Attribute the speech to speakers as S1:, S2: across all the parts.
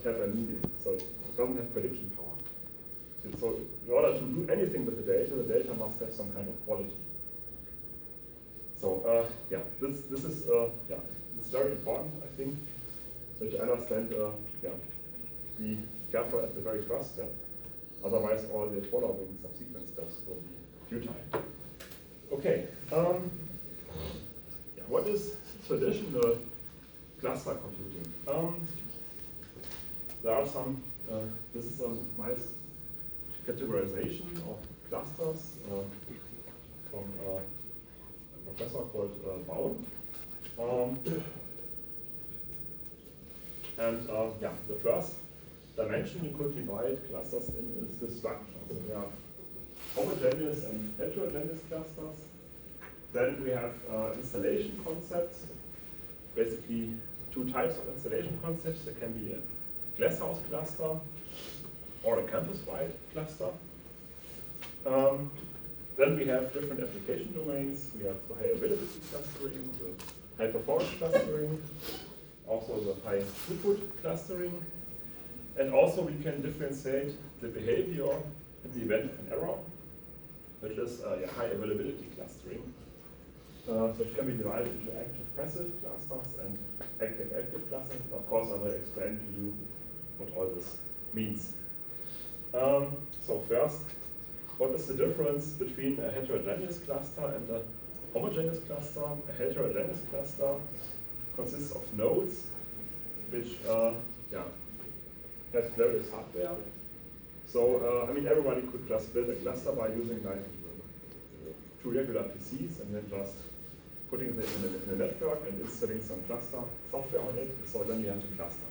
S1: have a meaning, so it doesn't have prediction power. So in order to do anything with the data must have some kind of quality. So this is very important, I think, that you understand. Be careful at the very first step. Otherwise, all the following subsequent steps will be futile. Okay. What is traditional cluster computing? There are some. This is a nice categorization of clusters from a professor called Baum. The first dimension you could divide clusters in is the structure. So we have homogeneous and heterogeneous clusters. Then we have installation concepts, basically two types of installation concepts. There can be a glasshouse cluster or a campus-wide cluster. Then we have different application domains. We have the high availability clustering, the high performance clustering, also the high throughput clustering. And also we can differentiate the behavior in the event of an error, which is high availability clustering, which can be divided into active-passive clusters and active-active clusters. Of course, I will explain to you what all this means. So first, what is the difference between a heterogeneous cluster and a homogeneous cluster? A heterogeneous cluster consists of nodes which have various hardware. So everybody could just build a cluster by using like two regular PCs and then just putting them in a network and installing some cluster software on it. So then you have a cluster.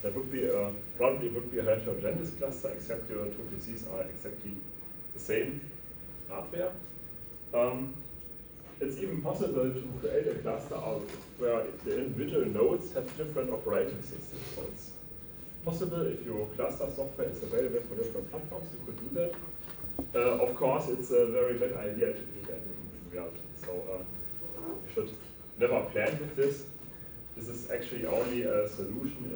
S1: That would be probably would be a heterogeneous cluster, except your two PCs are exactly the same hardware. It's even possible to create a cluster out where the individual nodes have different operating systems. So it's possible if your cluster software is available for different platforms, you could do that. Of course, it's a very bad idea to do that in reality. So you should never plan with this. This is actually only a solution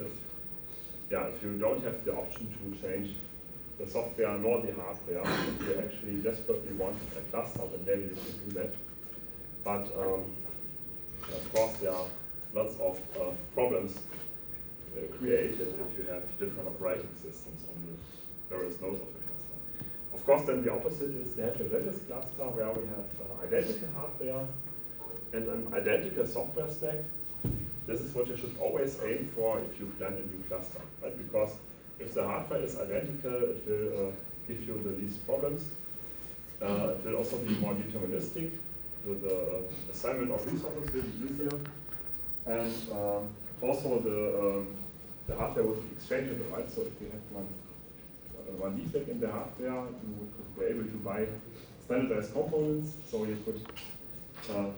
S1: if you don't have the option to change the software nor the hardware. If you actually desperately want a cluster, then maybe you can do that. But of course, there are lots of problems created if you have different operating systems on the various nodes of the cluster. Of course, then the opposite is the heterogeneous cluster, where we have identical hardware and an identical software stack. This is what you should always aim for if you plan a new cluster, right? Because if the hardware is identical, it will give you the least problems. It will also be more deterministic. The assignment of resources will be easier. And also the hardware would be exchangeable, right? So if you have one defect in the hardware, you could be able to buy standardized components. So you could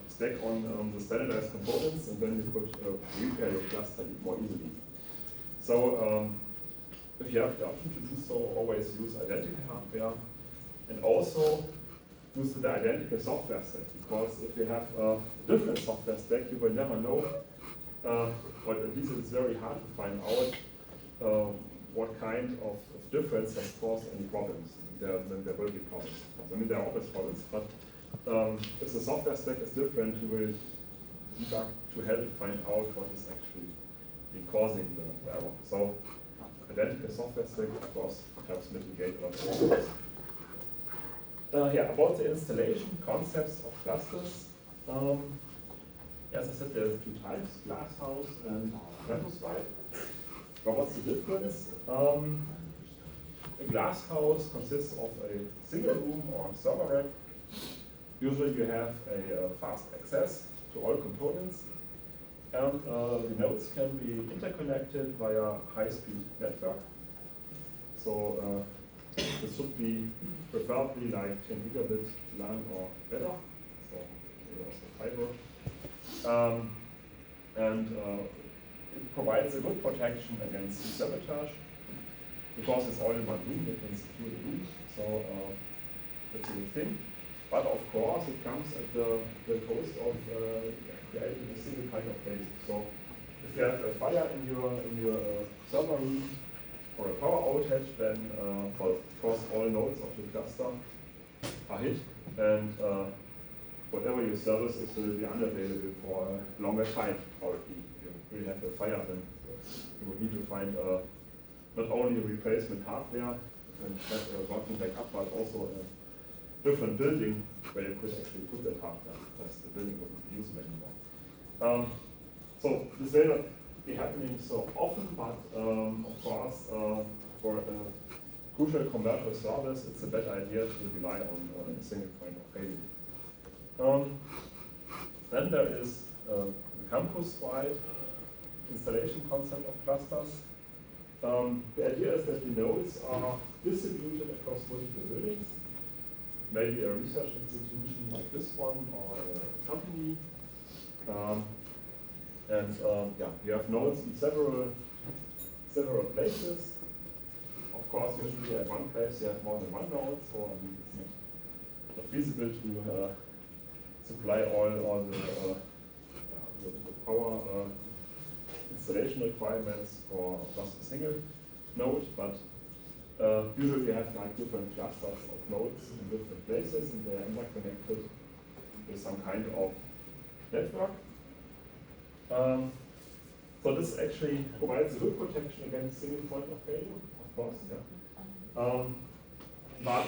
S1: stack on the standardized components, and then you could repair your cluster more easily. So if you have the option to do so, always use identical hardware, and also use the identical software stack, because if you have a different software stack, you will never know, or at least it's very hard to find out what kind of difference has caused any problems. Then there will be problems. There are always problems, but if the software stack is different, you will debug to help find out what is actually causing the error. So identical software stack, of course, helps mitigate a lot of problems. About the installation concepts of clusters. As I said, there's two types, glasshouse and campus-wide. But what's the difference? A glasshouse consists of a single room or server rack. Usually you have a fast access to all components, and the nodes can be interconnected via high-speed network. So this should be preferably like 10 gigabit LAN or better, so also fiber. It provides a good protection against sabotage, because it's all in one room, you can secure the room, so that's a good thing. But of course, it comes at the cost of creating a single kind of base. So if you have a fire in your server room, or a power outage, then of course all nodes of your cluster are hit, and whatever your services will be unavailable for a longer time. Or if you will have a fire, then you will need to find not only replacement hardware and have a working backup, but also a different building where you could actually put that hardware, because the building wouldn't be usable anymore. So this may not be happening so often, but of course, for a crucial commercial service, it's a better idea to rely on a single point of failure. Then there is the campus-wide installation concept of clusters. The idea is that the nodes are distributed across multiple buildings, maybe a research institution like this one, or a company. You have nodes in several places. Of course, usually at one place you have more than one node, so it's not feasible to supply all the power installation requirements for just a single node, but usually you have like different clusters of nodes in different places, and they are interconnected with some kind of network. So this actually provides a good protection against single point of failure, of course. Yeah. But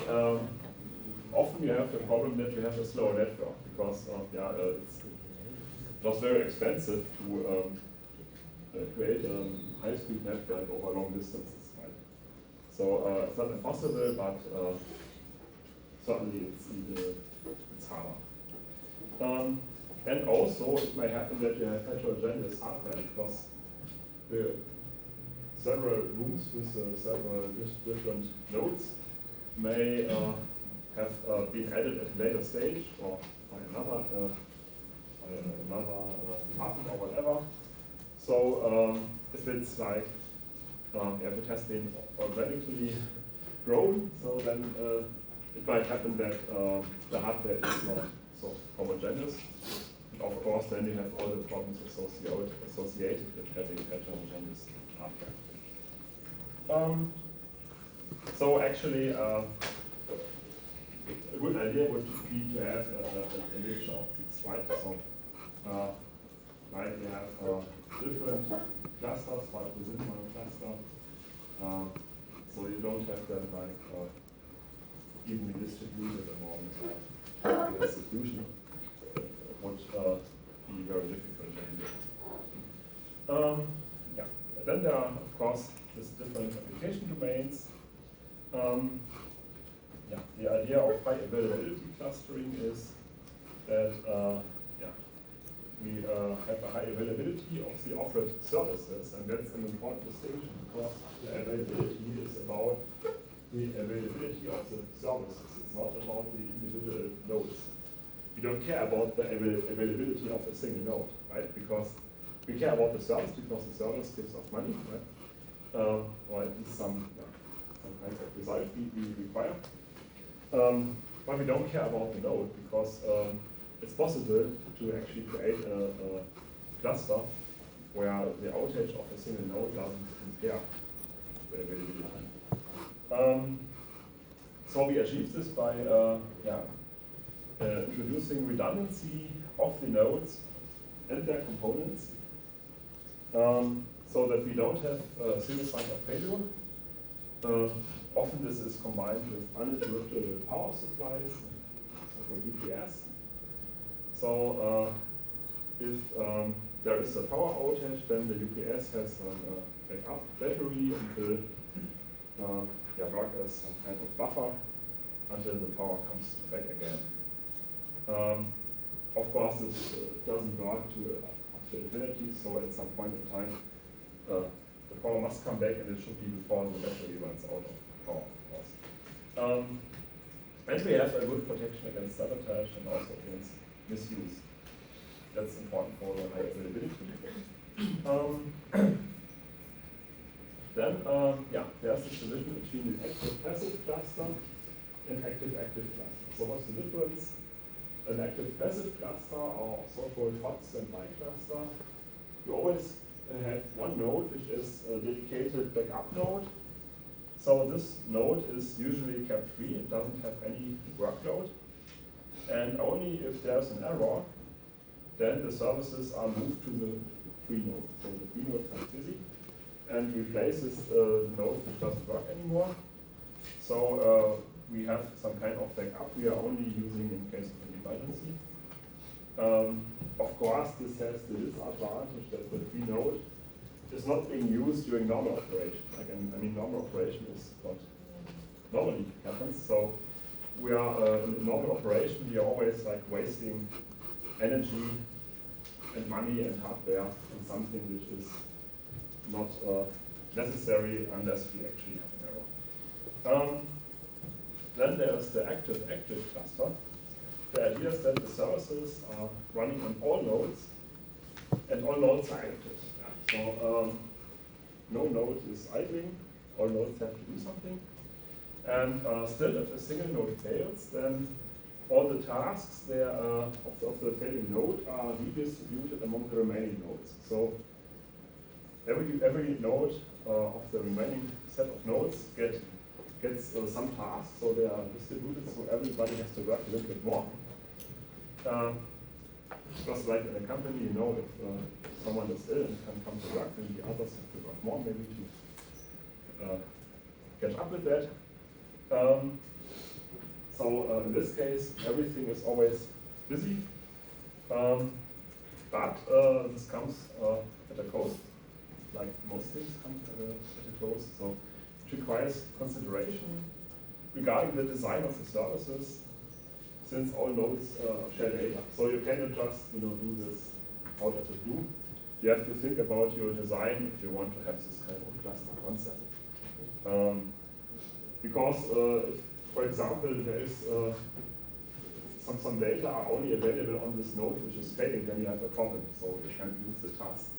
S1: often you have the problem that you have a slower network, because it's just very expensive to create a high-speed network over long distances, right? So it's not impossible, but certainly it's harder. And also, it may happen that you have heterogeneous hardware, because the several rooms with several different nodes may have been added at a later stage, or by another department or whatever. So if it's like, if it has been organically grown, so then it might happen that the hardware is not so homogeneous. Of course, then you have all the problems associated with having heterogeneous hardware. So actually, a good idea would be to have a mixture of these, right? So, like you have different clusters, but within one cluster, so you don't have them like evenly distributed among the institution. Would be very difficult to handle. Then there are, of course, these different application domains. The idea of high availability clustering is that we have a high availability of the offered services, and that's an important distinction, because the availability is about the availability of the services. It's not about the individual nodes. We don't care about the availability of a single node, right? Because we care about the service, because the service gives us money, right? Or at least some kind of result we require. But we don't care about the node, because it's possible to actually create a cluster where the outage of a single node doesn't impair the availability. So we achieve this by introducing redundancy of the nodes and their components, so that we don't have a single point of failure. Often this is combined with uninterruptible power supplies, so for UPS. So if there is a power outage, then the UPS has a backup battery until work as some kind of buffer until the power comes back again. Of course, this doesn't work up to infinity, so at some point in time, the power must come back, and it should be before the battery runs out of power, of course. And we have a good protection against sabotage and also against misuse. That's important for the high availability. Then, there's this division between the active-passive cluster and active-active cluster. So what's the difference? An active-passive cluster, or so-called hot standby cluster, you always have one node which is a dedicated backup node, So this node is usually kept free, it doesn't have any workload, and only if there's an error, then the services are moved to the free node. So the free node becomes busy and replaces the node which doesn't work anymore. So we have some kind of backup we are only using in case of an emergency. Of course, this has the disadvantage that the free node is not being used during normal operation. Like, I mean, normal operation is what normally happens. So we are in normal operation. We are always like wasting energy and money and hardware on something which is not necessary unless we actually have an error. Then there is the active cluster. The idea is that the services are running on all nodes, and all nodes are active. So no node is idling, all nodes have to do something. And still, if a single node fails, then all the tasks there of the failing node are redistributed among the remaining nodes. So every node of the remaining set of nodes gets some tasks, so they are distributed, so everybody has to work a little bit more. Just like in a company, you know, if someone is ill and can come to work, then the others have to work more maybe to catch up with that. So in this case, everything is always busy, but this comes at a cost, like most things come at a cost. So it requires consideration regarding the design of the services, since all nodes share data. So you cannot just do this out of the blue. You have to think about your design if you want to have this kind of cluster concept. Because if, for example, there is some data are only available on this node which is failing, then you have a problem. So you can't use the task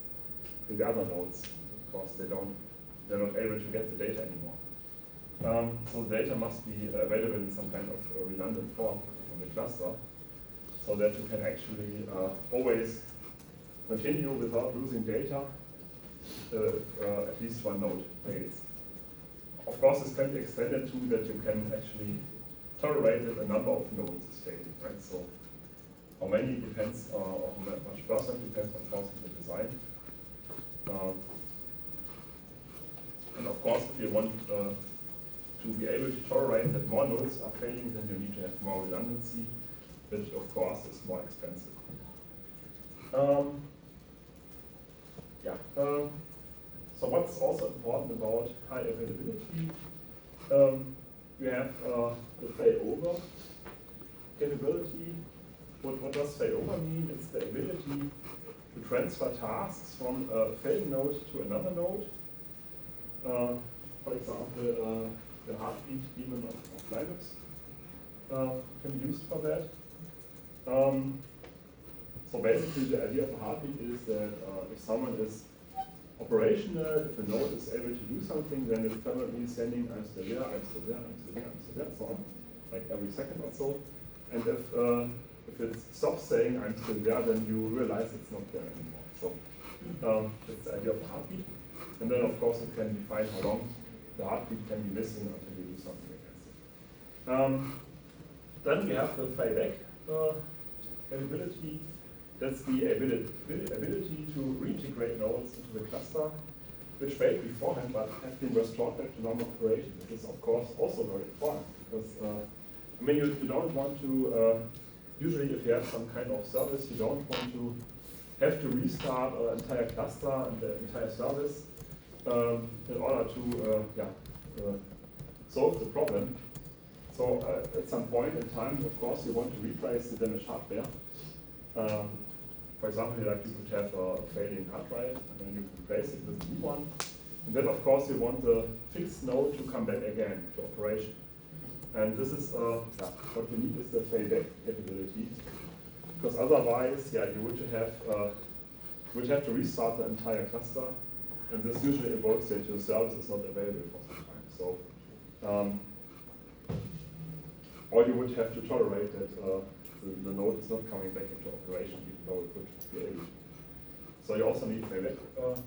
S1: in the other nodes because they're not able to get the data anymore. So the data must be available in some kind of redundant form on the cluster, so that you can actually always continue without losing data if at least one node fails. Of course, this can be extended to that you can actually tolerate that a number of nodes is failing, right? So how many depends, or how much percent depends, of course, on the design. And of course, if you want to be able to tolerate that more nodes are failing, then you need to have more redundancy, which of course is more expensive. So what's also important about high availability? We have the failover capability. What does failover mean? It's the ability to transfer tasks from a failing node to another node. For example, the heartbeat daemon of Linux can be used for that. So basically the idea of a heartbeat is that if someone is operational, if the node is able to do something, then it's permanently sending I'm still there, I'm still there, I'm still there, I'm still there, so on, like every second or so. And if it stops saying I'm still there, then you realize it's not there anymore. So that's the idea of a heartbeat. And then of course it can define how long the heartbeat can be missing until you do something against it. Then we have the flyback capability. That's the ability to reintegrate nodes into the cluster, which failed beforehand but have been restored back to normal operation. This is of course also very important because I mean you don't want to, usually if you have some kind of service, you don't want to have to restart an entire cluster and the entire service in order to solve the problem. So at some point in time, of course, you want to replace the damaged hardware. For example, like you could have a failing hard drive, and then you replace it with a new one. And then, of course, you want the fixed node to come back again to operation. And this is what you need is the failover capability, because otherwise, you would have to restart the entire cluster, and this usually involves that your service is not available for some time. So, or you would have to tolerate that the node is not coming back into operation, even though it could be able to. So you also need failover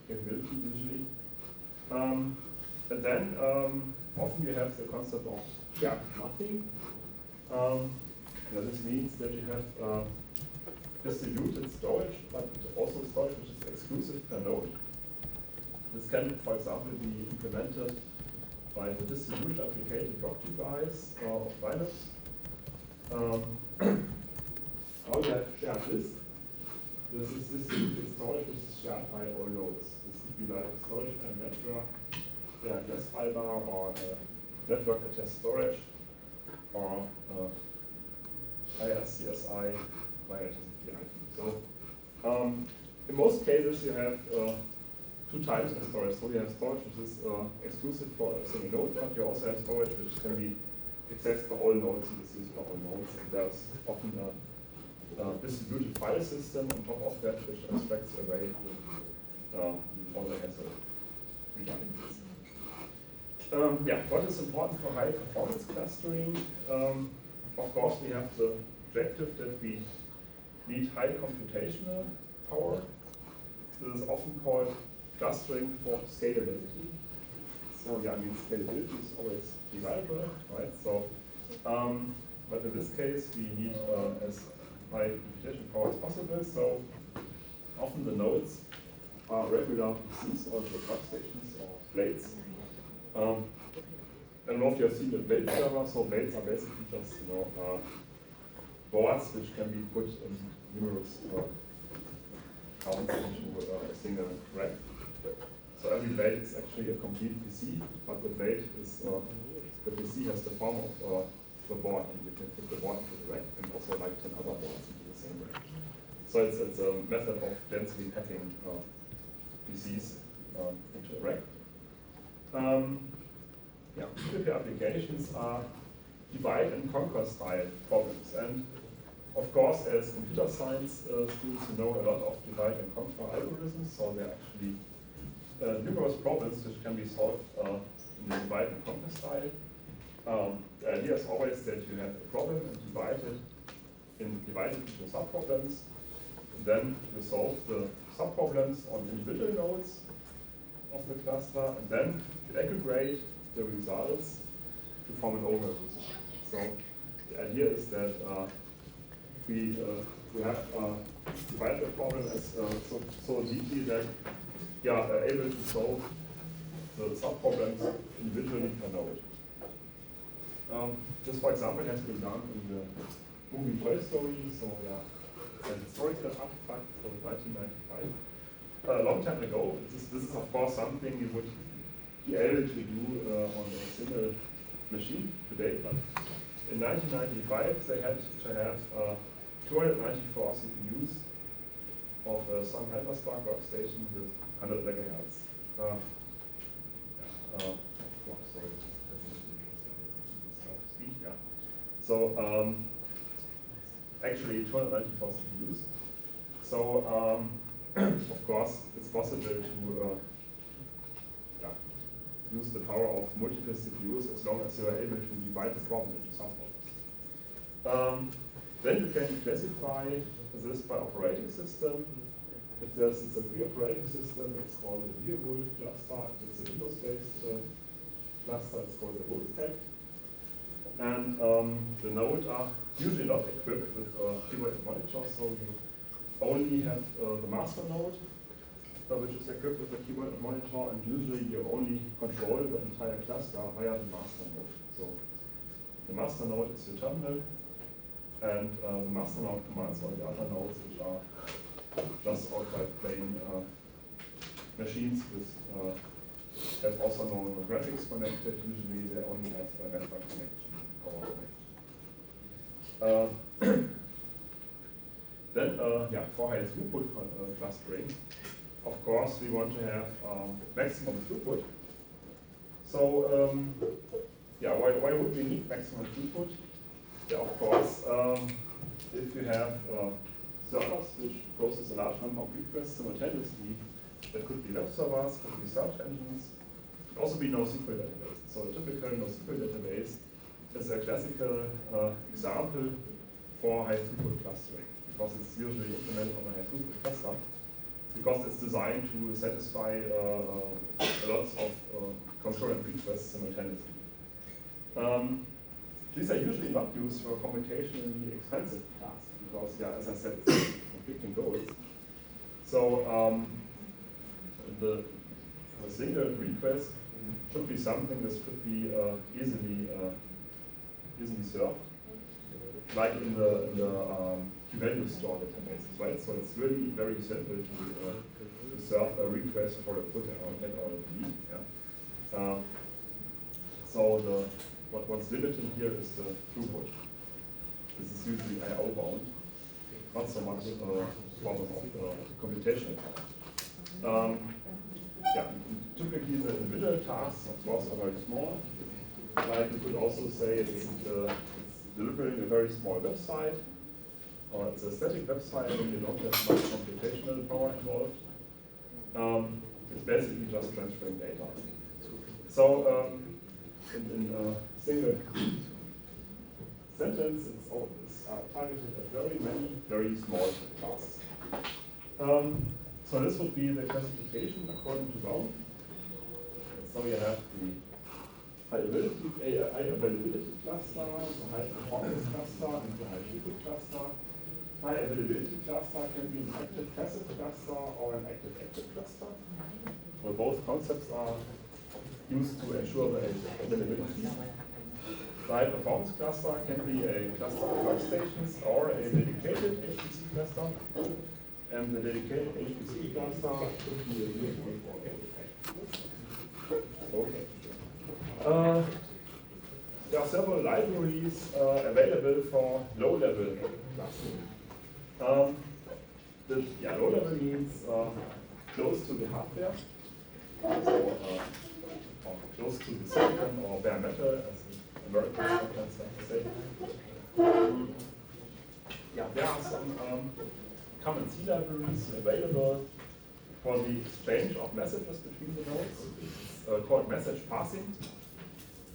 S1: capability usually. And then often you have the concept of shared nothing. This means that you have distributed storage, but also storage which is exclusive per node. This can, for example, be implemented by the distributed applicated block device of Linux. How you have shared disk. This is distributed storage which is shared by all nodes. This could be like storage and network, class fiber, or network attached storage, or ISCSI via TCP/IP. So in most cases you have two types of storage. So you have storage which is exclusive for a single node, but you also have storage which can be accessed by all nodes and is used by all nodes. And there's often a distributed file system on top of that which abstracts away all the hassle regarding this. What is important for high performance clustering? Of course, we have the objective that we need high computational power. This is often called clustering for scalability. So scalability is always desirable, right? So, but in this case, we need as high computational power as possible. So often the nodes are regular PCs or workstations or blades. And most you have seen the blade server, so blades are basically just boards which can be put in numerous counts into a single rack. So every blade is actually a complete PC, but the blade is the PC has the form of the board, and you can put the board into the rack, and also like 10 other boards into the same rack. So it's a method of densely packing PCs into a rack. Typical applications are divide and conquer style problems. And of course, as computer science students, you know a lot of divide and conquer algorithms. So there are actually numerous problems which can be solved in the divide and conquer style. The idea is always that you have a problem and divide it into subproblems. Then you solve the subproblems on individual nodes of the cluster, and then you aggregate the results to form an overview. So the idea is that we have divided the problem as so deeply that we are able to solve the subproblems individually per node. This, for example, has been done in the movie Toy Story. So it's a historical artifact from 1995. A long time ago. This is of course something you would be able to do on a single machine today, but in 1995 they had to have 294 CPUs of some Hyperspark workstation with 100 megahertz. So actually 294 CPUs. So of course it's possible to use the power of multiple CPUs as long as you are able to divide the problem into subproblems. Then you can classify this by operating system. If there's a free operating system, it's called a Beowulf cluster. If it's a Windows-based cluster, it's called a Wolfpack. And the nodes are usually not equipped with a keyboard and monitor, so you only have the master node, which is equipped with a keyboard and monitor, and usually you only control the entire cluster via the master node. So the master node is your terminal, and the master node commands all the other nodes, which are just outright plain machines with have also no graphics connected. Usually they only have a network connection, power connection. Then, for high throughput clustering, of course, we want to have maximum throughput. So, why would we need maximum throughput? Yeah, of course, if you have servers which process a large number of requests simultaneously, that could be web servers, could be search engines, could also be NoSQL databases. So a typical NoSQL database is a classical example for high throughput clustering, because it's usually implemented on a high throughput cluster. because it's designed to satisfy lots of concurrent requests simultaneously. These are usually not used for computationally expensive tasks because, yeah, as I said, it's conflicting goals. So the single request should be something that could be easily served, like in the key-value store databases, right? So it's really very simple to serve a request for a put or get or a delete. Yeah? So what's limiting here is the throughput. This is usually I/O bound, not so much problem of computational power. Yeah, typically the individual tasks, of course, are very small. Like you could also say it's delivering a very small website, or it's a static website and you don't have much computational power involved. It's basically just transferring data. So in a single sentence, it's targeted at very many, very small tasks. So this would be the classification according to Baum. So you have the high availability cluster, the high performance cluster, and the high throughput cluster. High availability cluster can be an active passive cluster or an active cluster. Well, both concepts are used to ensure the availability. The high performance cluster can be a cluster of workstations or a dedicated HPC cluster. And the dedicated HPC cluster should be a USB Okay. There are several libraries available for low-level clustering. Low-level means close to the hardware, so or close to the silicon or bare metal, as the Americans sometimes like to say. There are some common C libraries available for the exchange of messages between the nodes, called message passing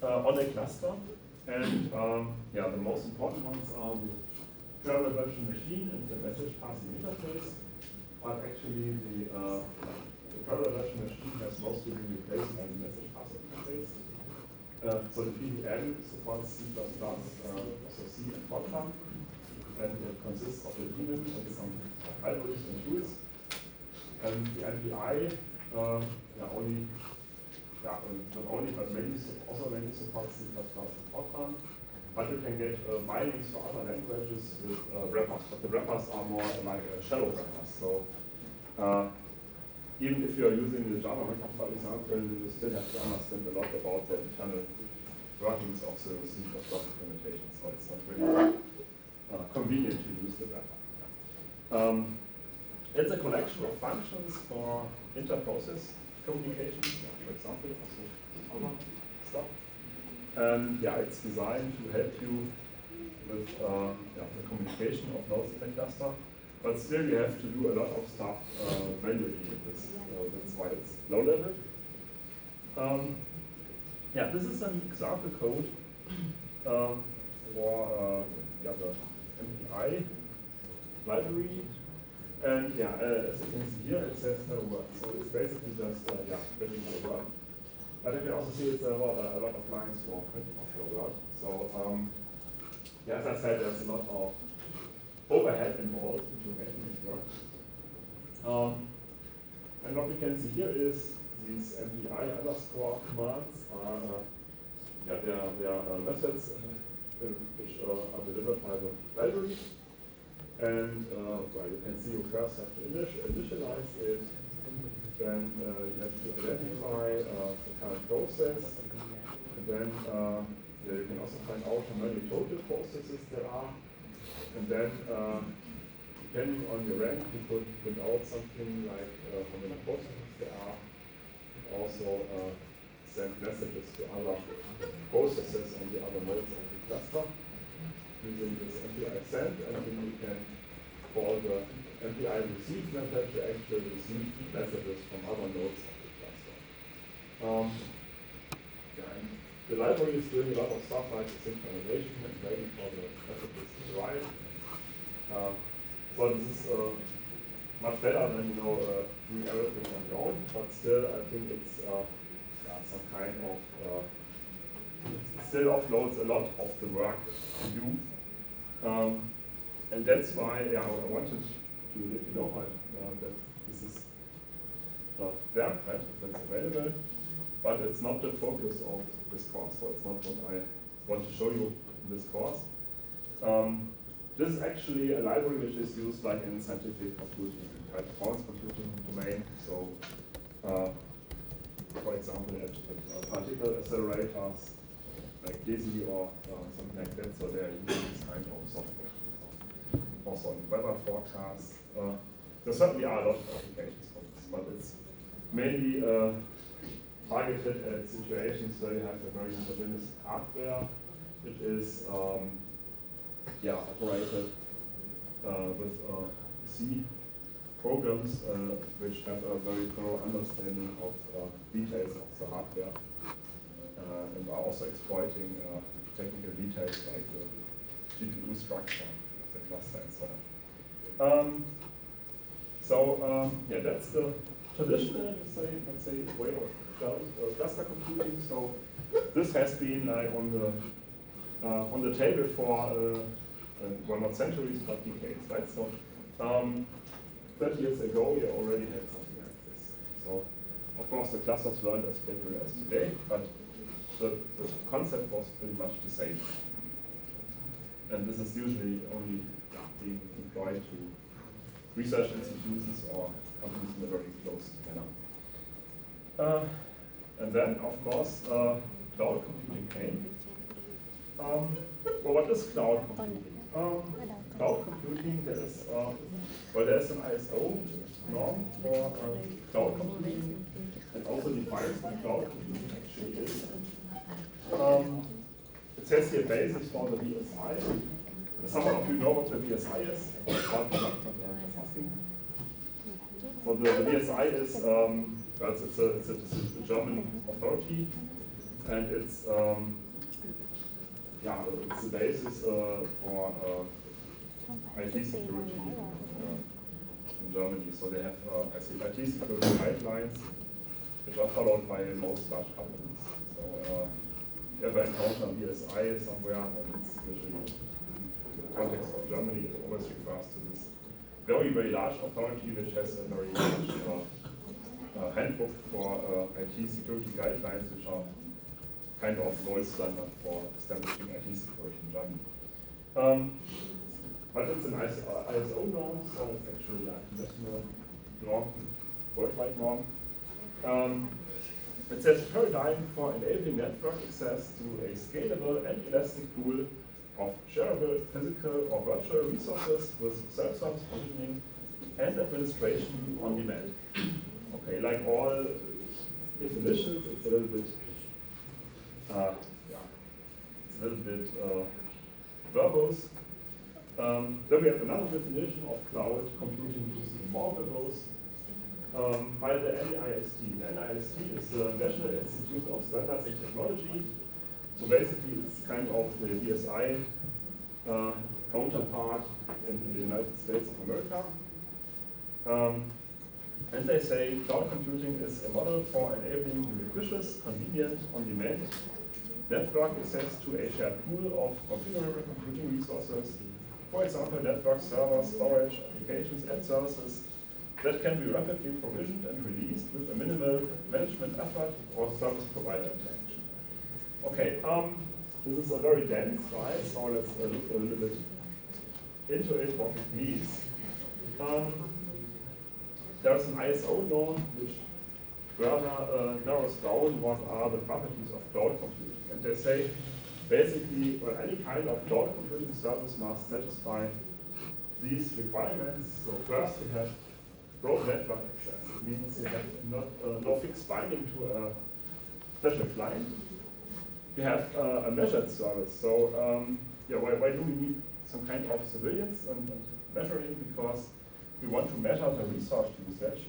S1: on a cluster. And the most important ones are the parallel virtual machine and the message passing interface. But actually, the parallel virtual machine has mostly been replaced by the message passing interface. So the PVM supports C++, also C and Fortran, and it consists of a daemon and some libraries and tools. And the MPI not only but mainly supports C++ and Fortran. But you can get bindings for other languages with wrappers. But the wrappers are more like shallow wrappers. So even if you are using the Java wrapper, for example, you still have to understand a lot about the internal workings of the C++ implementation. So it's not really convenient to use the wrapper. It's a collection of functions for inter-process communication, for example, also other stuff. And it's designed to help you with the communication of nodes in the cluster. But still, you have to do a lot of stuff manually in this. That's why it's low level. This is an example code for the MPI library. And as you can see here, it says hello world. So it's basically just printing hello world. But you can also see it's a lot of lines for printing of hello world. So as I said, there's a lot of overhead involved into making it work. And what we can see here is these MPI underscore commands are they are methods which are delivered by the library. And you can see you first have to initialize it, then you have to identify the current process, and then you can also find out how many total processes there are, and then depending on your rank, you could print out something like how many processes there are, also send messages to other processes on the other nodes of the cluster using this MPI send, and then you can call the MPI receive method to actually receive messages from other nodes of the cluster. The library is doing a lot of stuff like synchronization and waiting for the messages to arrive. So this is much better than doing everything on your own, but still I think it's some kind of it still offloads a lot of the work to you, and that's why I wanted to let you know that this is there, right? That's available, but it's not the focus of this course. So it's not what I want to show you in this course. This is actually a library which is used like in scientific computing, high performance computing domain. So, for example, at particle accelerators like DESY or something like that. So they are using this kind of software. Also in weather forecasts. There certainly are a lot of applications for this, but it's mainly targeted at situations where you have a very homogeneous hardware, which is operated with C programs which have a very thorough understanding of details of the hardware and are also exploiting technical details like the GPU structure, the cluster, and so on. That's the traditional, let's say, way of cluster computing. So this has been on the table for well, not centuries but decades, right? So 30 years ago we already had something like this. So of course the clusters weren't as capable as today, but the concept was pretty much the same. And this is usually only being deployed to research institutions or companies in a very closed manner. And then, of course, cloud computing came. Well, what is cloud computing? Cloud computing, there's an ISO norm for cloud computing, and also defines what cloud computing actually is. It says here basis for the VSI. Some of you know what the VSI is. So the VSI is it's a German authority, and it's the basis for IT security in Germany. So they have IT security guidelines, which are followed by most large companies. So if you ever encounter VSI somewhere, then it's usually in the context of Germany, it always refers to this very, very large authority which has a very large handbook for IT security guidelines, which are kind of gold standard for establishing IT security in Germany. But it's an ISO norm, so it's actually like a national norm, worldwide norm. It sets a paradigm for enabling network access to a scalable and elastic pool of shareable physical or virtual resources with self-service provisioning and administration on demand. Okay, like all definitions, it's a little bit verbose. Then we have another definition of cloud computing, which is more verbose, by the NIST. The NIST is the National Institute of Standards and Technology. So basically, it's kind of the VSI counterpart in the United States of America. And they say cloud computing is a model for enabling ubiquitous, convenient, on-demand network access to a shared pool of configurable computing resources. For example, network servers, storage, applications, and services that can be rapidly provisioned and released with a minimal management effort or service provider interaction. Okay, this is a very dense slide, so let's look a little bit into it, what it means. There's an ISO norm which further narrows down what are the properties of cloud computing. And they say basically any kind of cloud computing service must satisfy these requirements. So first you have broad network access. It means you have no fixed binding to a special client. You have a measured service. So why do we need some kind of surveillance and measuring? Because we want to measure the resource usage.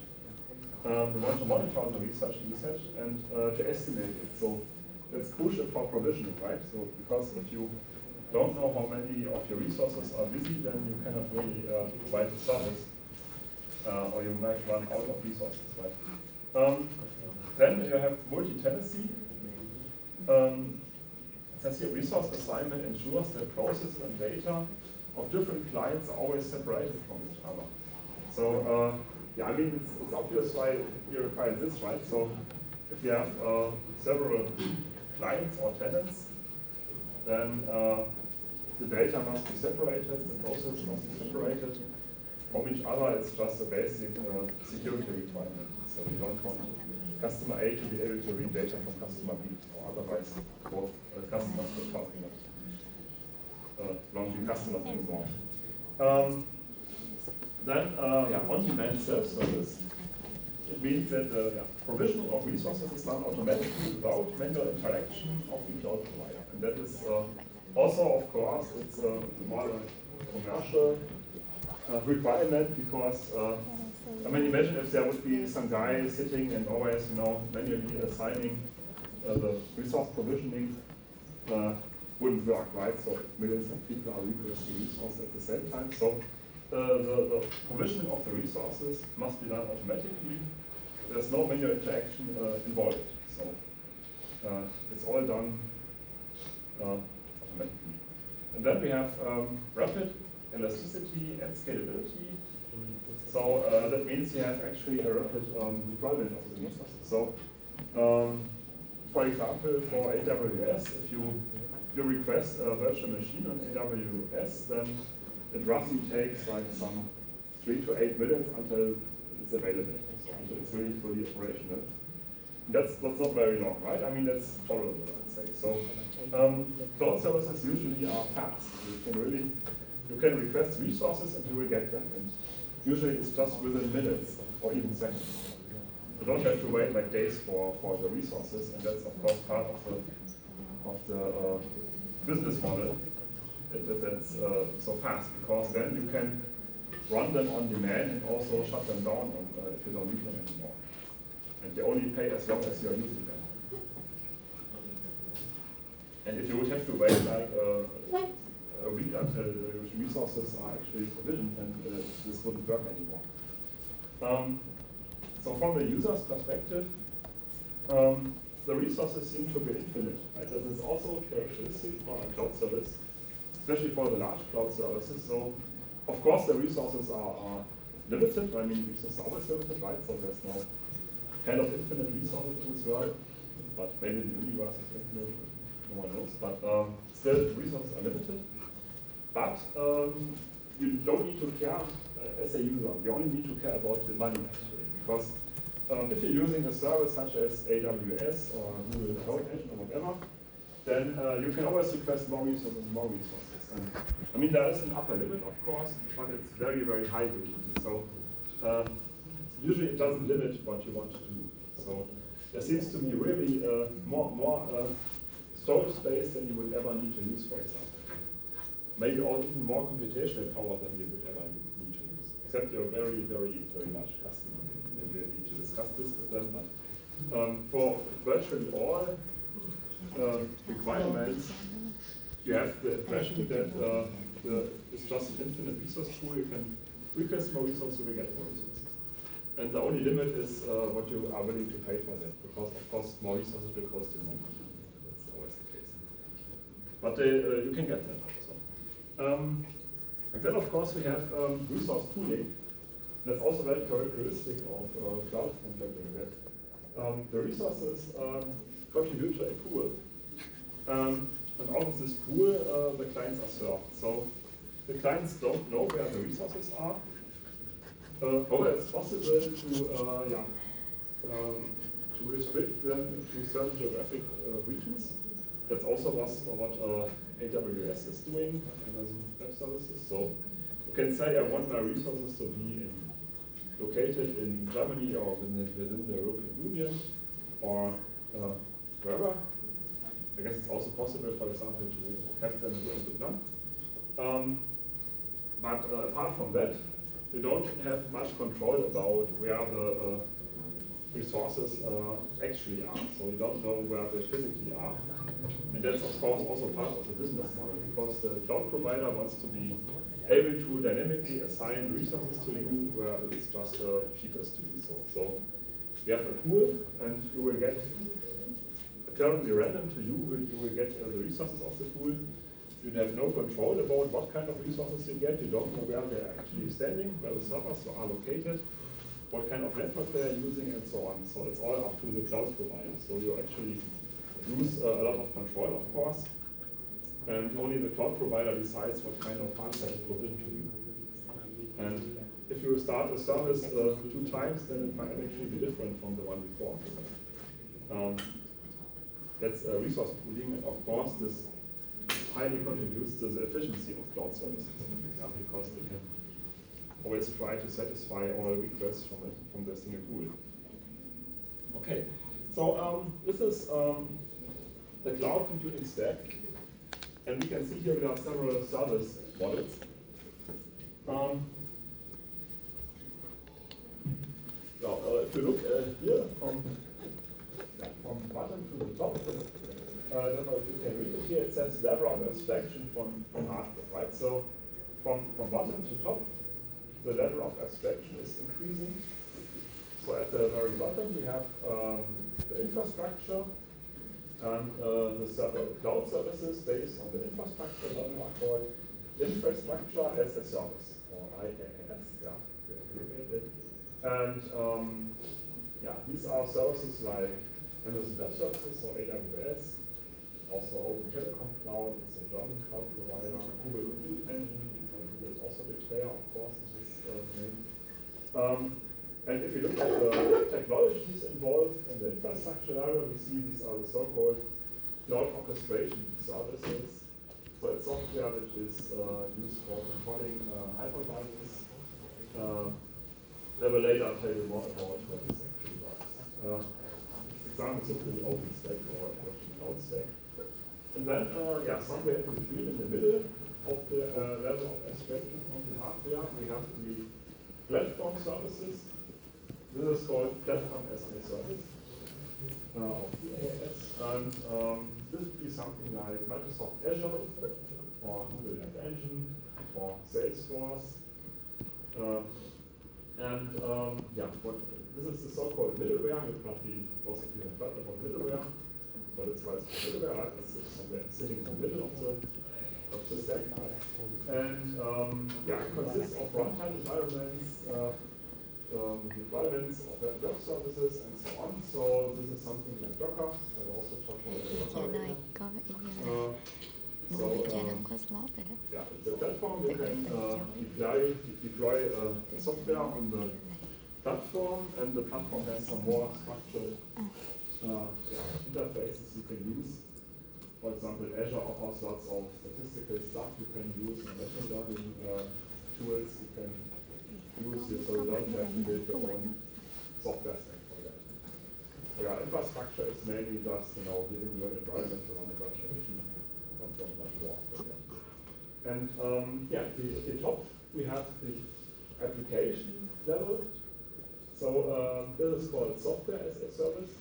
S1: We want to monitor the resource usage and to estimate it. So that's crucial for provisioning, right? So because if you don't know how many of your resources are busy, then you cannot really provide the service. or you might run out of resources, right? Then you have multi-tenancy. It says here resource assignment ensures that processes and data of different clients are always separated from each other. So, yeah, I mean, it's obvious why you require this, right? So, if you have several clients or tenants, then the data must be separated, the process must be separated from each other. It's just a basic security requirement. So we don't want customer A to be able to read data from customer B, or otherwise both customers will talking long customers anymore. Then on-demand self-service. It means that the provision of resources is done automatically without manual interaction of the cloud provider. And that is also, of course, it's more a commercial requirement because, I mean, imagine if there would be some guy sitting and always, manually assigning the resource provisioning, wouldn't work, right? So millions of people are requesting resources at the same time. So the provisioning of the resources must be done automatically. There's no manual interaction involved. So it's all done automatically. And then we have rapid elasticity and scalability. So that means you have actually a rapid deployment of the resources. So for example, for AWS, if you request a virtual machine on AWS, then it roughly takes like some 3 to 8 minutes until it's available, so until it's really fully operational. That's not very long, right? I mean, that's tolerable, I'd say. So cloud services usually are fast. You can request resources and you will get them. And usually it's just within minutes or even seconds. You don't have to wait like days for the resources, and that's of course part of the business model. That's so fast, because then you can run them on demand and also shut them down if you don't need them anymore. And you only pay as long as you're using them. And if you would have to wait like a week until the resources are actually provisioned, then this wouldn't work anymore. So from the user's perspective, the resources seem to be infinite. Right? That is also characteristic for a cloud service, especially for the large cloud services. So, of course, the resources are limited. I mean, resources are always limited, right? So there's no kind of infinite resources in this world, but maybe the universe is infinite, no one knows. But still, resources are limited. But you don't need to care as a user. You only need to care about the money, actually, because if you're using a service such as AWS or Google Cloud Engine or whatever, then you can always request more resources. And, I mean, there is an upper limit, of course, but it's very, very high usually. So usually it doesn't limit what you want to do. So there seems to be really more storage space than you would ever need to use, for example. Maybe even more computational power than you would ever need to use, except you're a very, very, very large customer. And we need to discuss this with them. But for virtually all requirements, you have the impression that it's just an infinite resource pool. You can request more resources, you will get more resources. And the only limit is what you are willing to pay for that, because of course more resources will cost you more money. That's always the case. But you can get that also. And then of course we have resource pooling. That's also very characteristic of cloud computing, that the resources contribute to a pool. And out of this pool, the clients are served. So the clients don't know where the resources are. However, it's possible to restrict them to certain geographic regions. That's also what AWS is doing, Amazon Web Services. So you can say, I want my resources to be located in Germany or within the European Union or wherever. I guess it's also possible, for example, to have them here in Vietnam. But apart from that, you don't have much control about where the resources actually are. So you don't know where they physically are. And that's, of course, also part of the business model, because the cloud provider wants to be able to dynamically assign resources to you where it's just cheapest to do so. So you have a pool and you will get currently random to you, you will get the resources of the pool. You have no control about what kind of resources you get. You don't know where they're actually standing, where the servers are located, what kind of network they're using, and so on. So it's all up to the cloud provider. So you actually lose a lot of control, of course. And only the cloud provider decides what kind of hardware is provisioned to you. And if you start a service 2 times, then it might actually be different from the one before. That's resource pooling, and of course, this highly contributes to the efficiency of cloud services, because we can always try to satisfy all requests from the single pool. Okay, so this is the cloud computing stack, and we can see here we have several service models. If you look here from bottom to the top, I don't know if you can read it here, it says level of abstraction from hardware, right? So from bottom to top, the level of abstraction is increasing. So at the very bottom we have the infrastructure, and the cloud services based on the infrastructure level are called infrastructure as a service, or IaaS, and these are services like Amazon Web Services or AWS, also Open Telecom Cloud, it's a German cloud provider, Google Compute Engine, Google is also a big player, of course, in this name. And if you look at the technologies involved in the infrastructure area, we see these are the so-called cloud orchestration services. So it's software which is used for controlling hypervisors. I will later tell you more about what this actually does. Examples of the OpenStack or Cloud Stack. And then, somewhere in between, in the middle of the level of abstraction from the hardware, we have the platform services. This is called Platform as a Service, or PaaS. And this would be something like Microsoft Azure, or Google App Engine, or Salesforce. This is the so-called middleware. Most of you have heard about middleware, but it's why it's called middleware, right? It's somewhere sitting in the middle of the stack. And it consists of runtime environments, deployments of web services, and so on. So this is something like Docker. I also talk about Docker. The platform, you can deploy software on the platform, and the platform has some more structured interfaces you can use. For example, Azure offers lots of statistical stuff you can use, and machine learning tools you can use, so you don't have to build your own software stack for that. Infrastructure is mainly just giving you an environment to run a virtual machine, not much more. And at the top we have the application level. So this is called software as a service,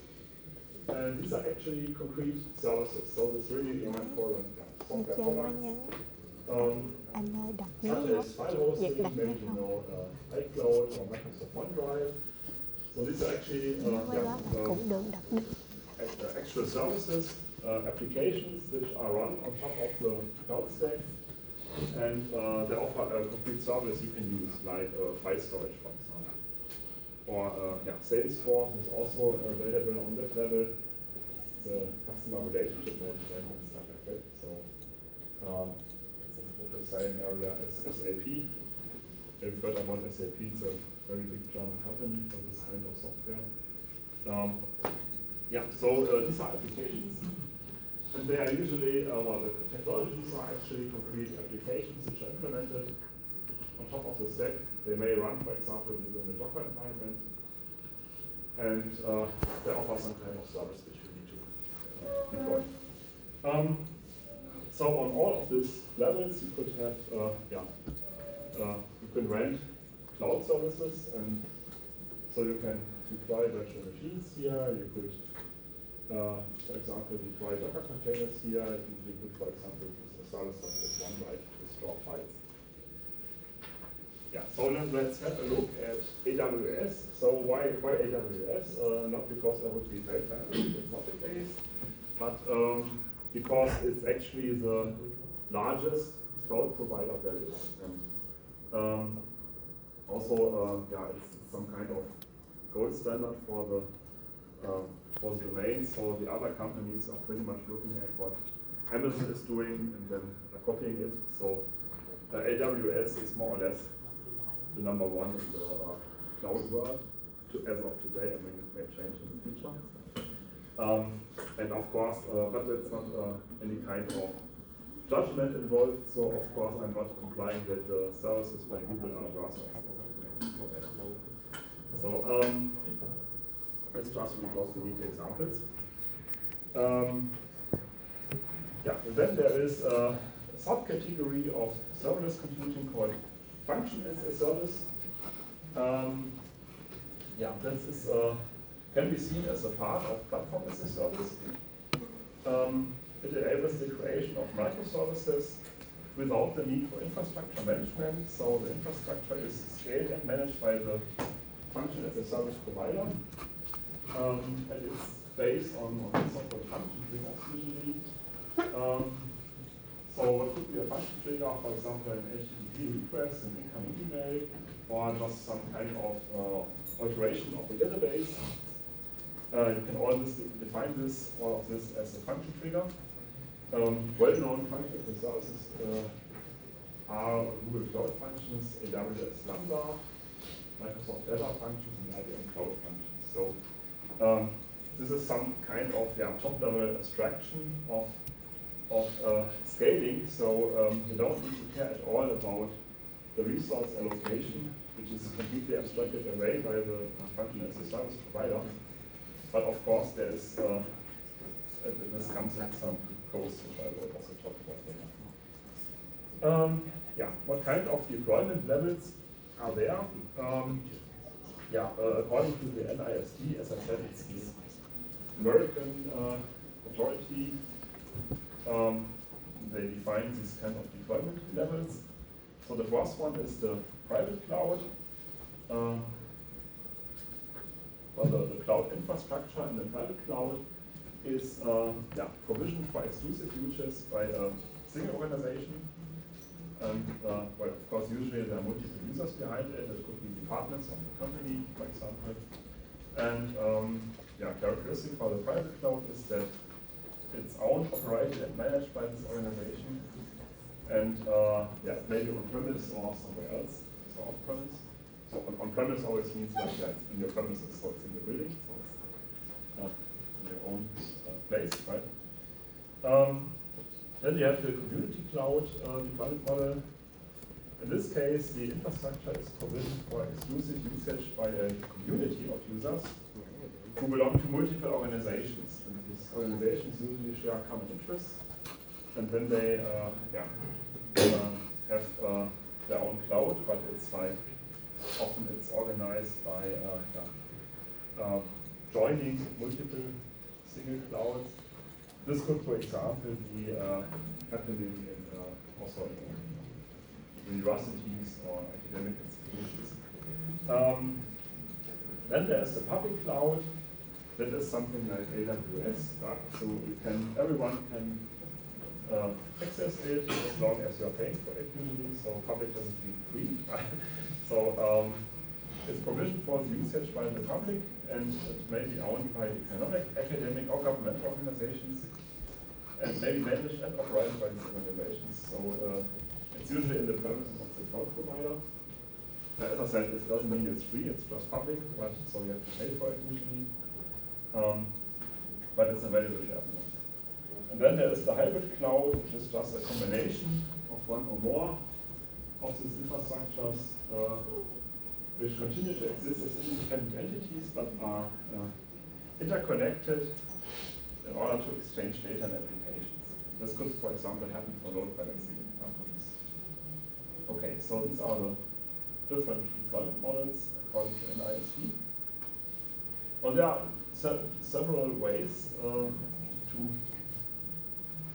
S1: and these are actually concrete services. So this really important software products, such as file hosting, maybe iCloud or Microsoft OneDrive. So these are actually actual services, applications which are run on top of the cloud stack, and they offer a complete service you can use, like file storage, for example. Or Salesforce is also available on that level, the customer relationship management and stuff like that. So it's the same area as SAP. You've heard about SAP, it's a very big German company for this kind of software. So these are applications, and they are usually, the technologies are actually concrete applications which are implemented on top of the stack. They may run, for example, within the Docker environment, and they offer some kind of service which you need to deploy. So on all of these levels, you could have, you can rent cloud services, and so you can deploy virtual machines here. You could, for example, deploy Docker containers here. You could, for example, use a service such as OneDrive to store files. yeah, so let's have a look at AWS. So why AWS? Not because I would be very fancy, it's not the case, but because it's actually the largest cloud provider there is. And also, yeah, it's some kind of gold standard for the domain. So the other companies are pretty much looking at what Amazon is doing and then copying it. So AWS is more or less the number one in the cloud world as of today. I mean, it may change in the future. And of course, but it's not any kind of judgment involved. So of course, I'm not implying that the services by Google are worse. So let's just because we need examples. Yeah, and then there is a subcategory of serverless computing called function as a service. Yeah, this is can be seen as a part of platform as a service. It enables the creation of microservices without the need for infrastructure management. So the infrastructure is scaled and managed by the function as a service provider. And it's based on so-called function triggers usually. So what could be a function trigger? For example, an HTTP request, an incoming email, or just some kind of alteration of the database. You can always define all of this as a function trigger. Well-known function services are Google Cloud Functions, AWS Lambda, Microsoft Data Functions, and IBM Cloud Functions. So this is some kind of top-level abstraction of scaling. So you don't need to care at all about the resource allocation, which is completely abstracted away by the function as a service provider. But of course, there is this comes with some codes, which I will also talk about later. Yeah, what kind of deployment levels are there? According to the NIST, as I said, it's this American authority. They define these kind of deployment levels. So the first one is the private cloud. The cloud infrastructure in the private cloud is provisioned for exclusive users by a single organization. And well, of course, usually there are multiple users behind it. It could be departments of the company, for example. And characteristic for the private cloud is that it's owned, operated, and managed by this organization. And maybe on-premise or somewhere else, so off-premise. So on-premise always means like it's in your premises, so it's in the building, so it's in your own place, right? Then you have the community cloud deployment model. In this case, the infrastructure is provisioned for exclusive usage by a community of users who belong to multiple organizations. And these organizations usually share common interests, and then they have their own cloud, but it's like often it's organized by joining multiple single clouds. This could, for example, be happening in also in universities or academic institutions. Then there is the public cloud. That is something like AWS. So everyone can access it as long as you're paying for it usually. So public doesn't mean free. So it's provisioned for the usage by the public, and it may be owned by economic, academic, or governmental organizations, and may be managed and operated by these organizations. So it's usually in the premises of the cloud provider. As I said, it doesn't mean it's free, it's just public, but so you have to pay for it usually. But it's available to everyone. And then there is the hybrid cloud, which is just a combination of one or more of these infrastructures, which continue to exist as independent entities, but are interconnected in order to exchange data and applications. This could, for example, happen for load balancing purposes. Okay, so these are the different deployment models according to NIST. Well, there are several ways to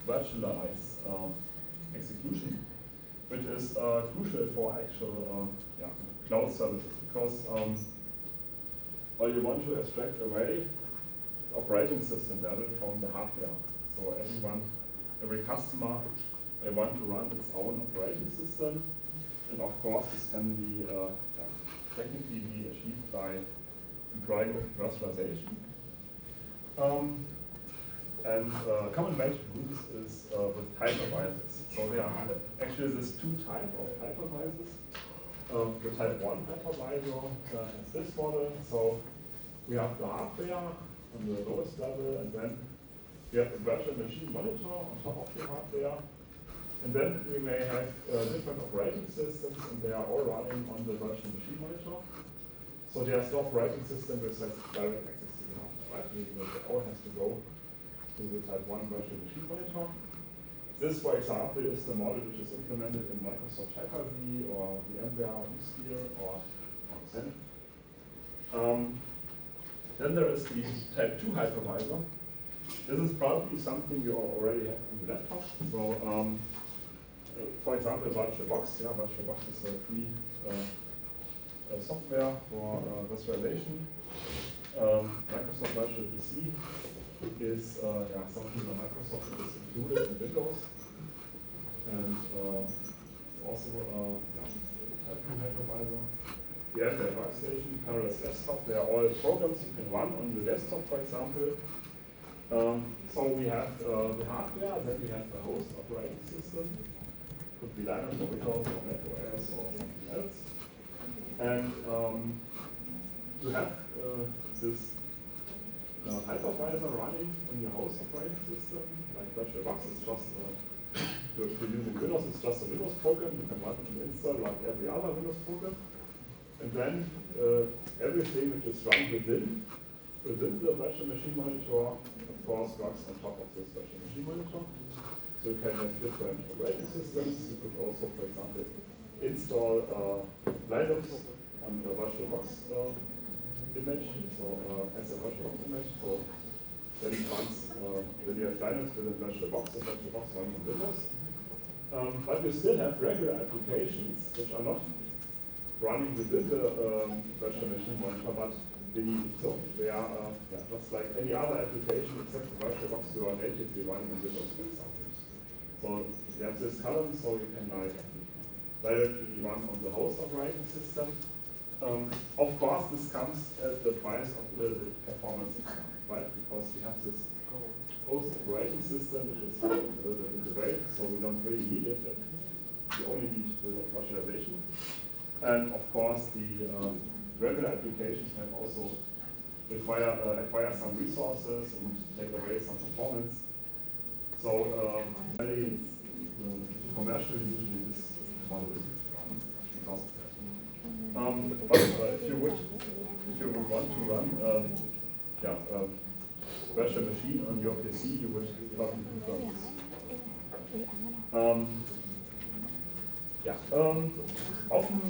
S1: virtualize execution. which is crucial for actual cloud services, because well, you want to abstract away the operating system level from the hardware. So every customer, they want to run its own operating system, and of course this can be technically be achieved by employing virtualization. And common way to do this is with hypervisors. So there are actually there's two types of hypervisors. The type 1 hypervisor is this model. So we have the hardware on the lowest level, and then we have the virtual machine monitor on top of the hardware. And then we may have different operating systems, and they are all running on the virtual machine monitor. So there's no operating system with direct access to the hardware, right? The all has to go to the type 1 virtual machine monitor. This, for example, is the model which is implemented in Microsoft Hyper-V or VMware vSphere or Xen. Then there is the type 2 hypervisor. This is probably something you already have on your laptop. So, for example, VirtualBox. Yeah, VirtualBox is a free software for virtualization. Microsoft Virtual PC is something that Microsoft is included in Windows, and also type 2 hypervisor. We have the workstation, Parallels Desktop. They are all programs you can run on the desktop, for example. So we have the hardware, then we have the host operating system. Could be Linux or Windows or Mac OS or something else. And you have this hypervisor running on your host operating system, like VirtualBox is just, if you're using Windows, it's just a Windows program. You can run and install like every other Windows program. And then everything which is run within the virtual machine monitor, of course, works on top of this virtual machine monitor. So you can have different operating systems. You could also, for example, install Linux on the VirtualBox image, so as a VirtualBox image. So then it runs, when you have Linux with a VirtualBox, the VirtualBox runs on Windows. But you still have regular applications which are not running within the virtual machine monitor, but beneath it. So they are just like any other application except the VirtualBox you are natively running on Windows, for example. So you have this column, so you can like directly run on the host operating system. Of course, this comes at the price of the performance, right? Because we have this host operating system, which is a little bit in the way, so we don't really need it. We only need the virtualization. And of course, the regular applications can also acquire some resources and take away some performance. So, commercially, usually this model is cost. But if you would want to run virtual machine on your PC, you would probably prefer this. Often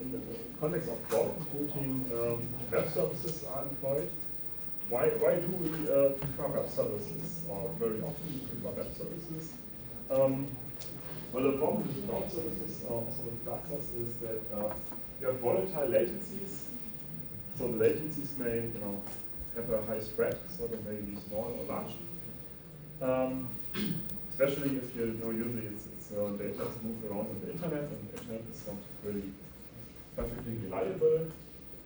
S1: in the context of cloud computing, web services are employed. Why do we prefer web services? Or very often we prefer web services. Well, the problem with cloud services, also with clusters, is that you have volatile latencies. So the latencies may, have a high spread, so they may be small or large. Especially if usually it's data is moved around on the internet, and the internet is not really perfectly reliable.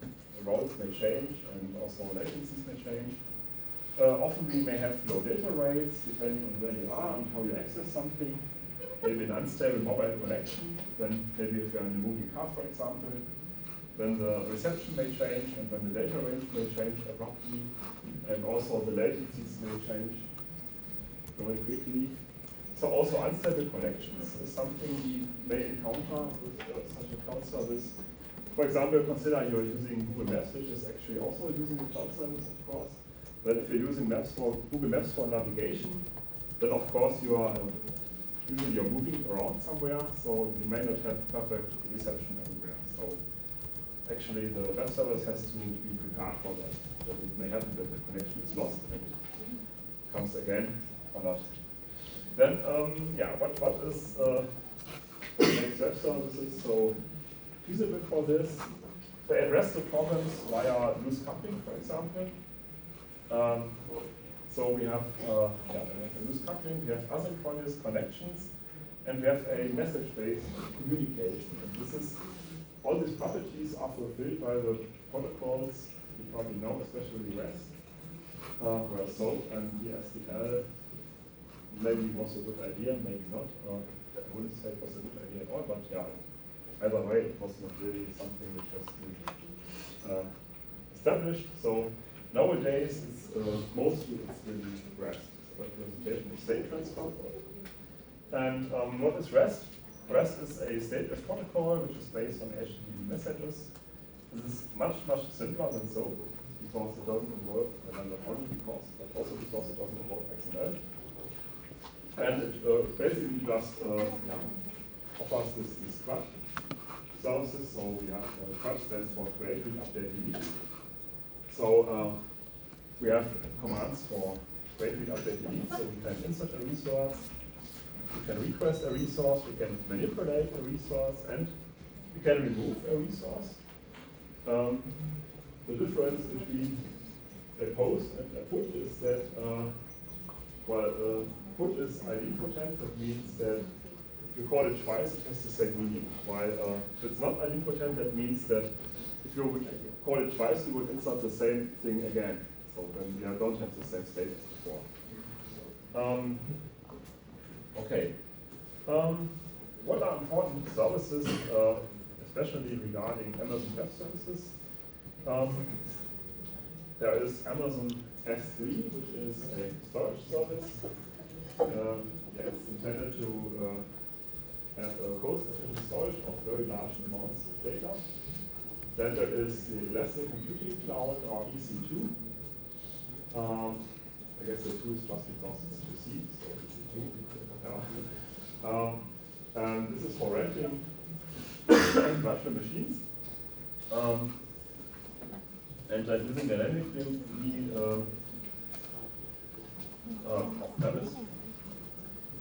S1: The routes may change, and also latencies may change. Often we may have low data rates, depending on where you are and how you access something. Maybe an unstable mobile connection, then maybe if you're in a moving car, for example, then the reception may change, and then the data range may change abruptly, and also the latencies may change very quickly. So also unstable connections is something we may encounter with such a cloud service. For example, consider you're using Google Maps, which is actually also using the cloud service, of course. But if you're using Google Maps for navigation, then of course you are usually you're moving around somewhere, so you may not have perfect reception everywhere. So actually the web service has to be prepared for that. That it may happen that the connection is lost and comes again or not. Then, what is makes web services so feasible for this. They address the problems via loose coupling, for example. So we have a loose coupling, we have asynchronous connections, and we have a message-based communication. And this is, all these properties are fulfilled by the protocols you probably know, especially REST, where SOAP and DSDL maybe was a good idea, maybe not. I wouldn't say it was a good idea at all, but yeah, either way, it was not really something which has been established. So nowadays, it's mostly really REST, representation of state transfer. And what is REST? REST is a stateless protocol which is based on HTTP messages. This is much simpler than SOAP because it doesn't involve another body, but also because it doesn't involve XML. And it basically just offers this CRUD services. So we have CRUD stands for create, read, update, delete. So we have commands for create, read, update, delete. So we can insert a resource, we can request a resource, we can manipulate a resource, and we can remove a resource. The difference between a post and a put is that, put is idempotent. That means that if you call it twice, it has the same meaning. While if it's not idempotent, that means that if you would call it twice, you would insert the same thing again. So then you don't have the same state as before. Okay. What are important services, especially regarding Amazon Web Services? There is Amazon S3, which is a storage service. It's intended to have a cost-efficient storage of very large amounts of data. Then there is the Elastic Computing Cloud, or EC2. I guess the 2 is just because it's 2C, so EC2. And this is for renting virtual machines. And using dynamically off-premise.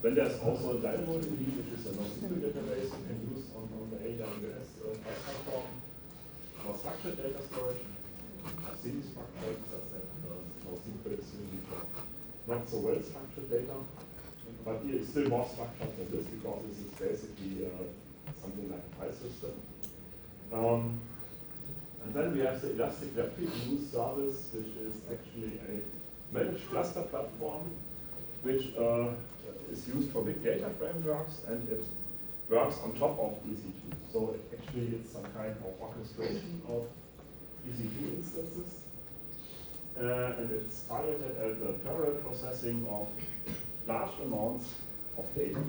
S1: Then there's also DynamoDB, which is a NoSQL database you can use on the AWS platform for structured data storage. Semi-structured, as that NoSQL is really for not so well structured data. But here it's still more structured than this because this is basically something like a file system. And then we have the Elastic Web Review service, which is actually a managed cluster platform, which is used for big data frameworks, and it works on top of EC2. So actually it's some kind of orchestration of EC2 instances. And it's targeted at the parallel processing of large amounts of data.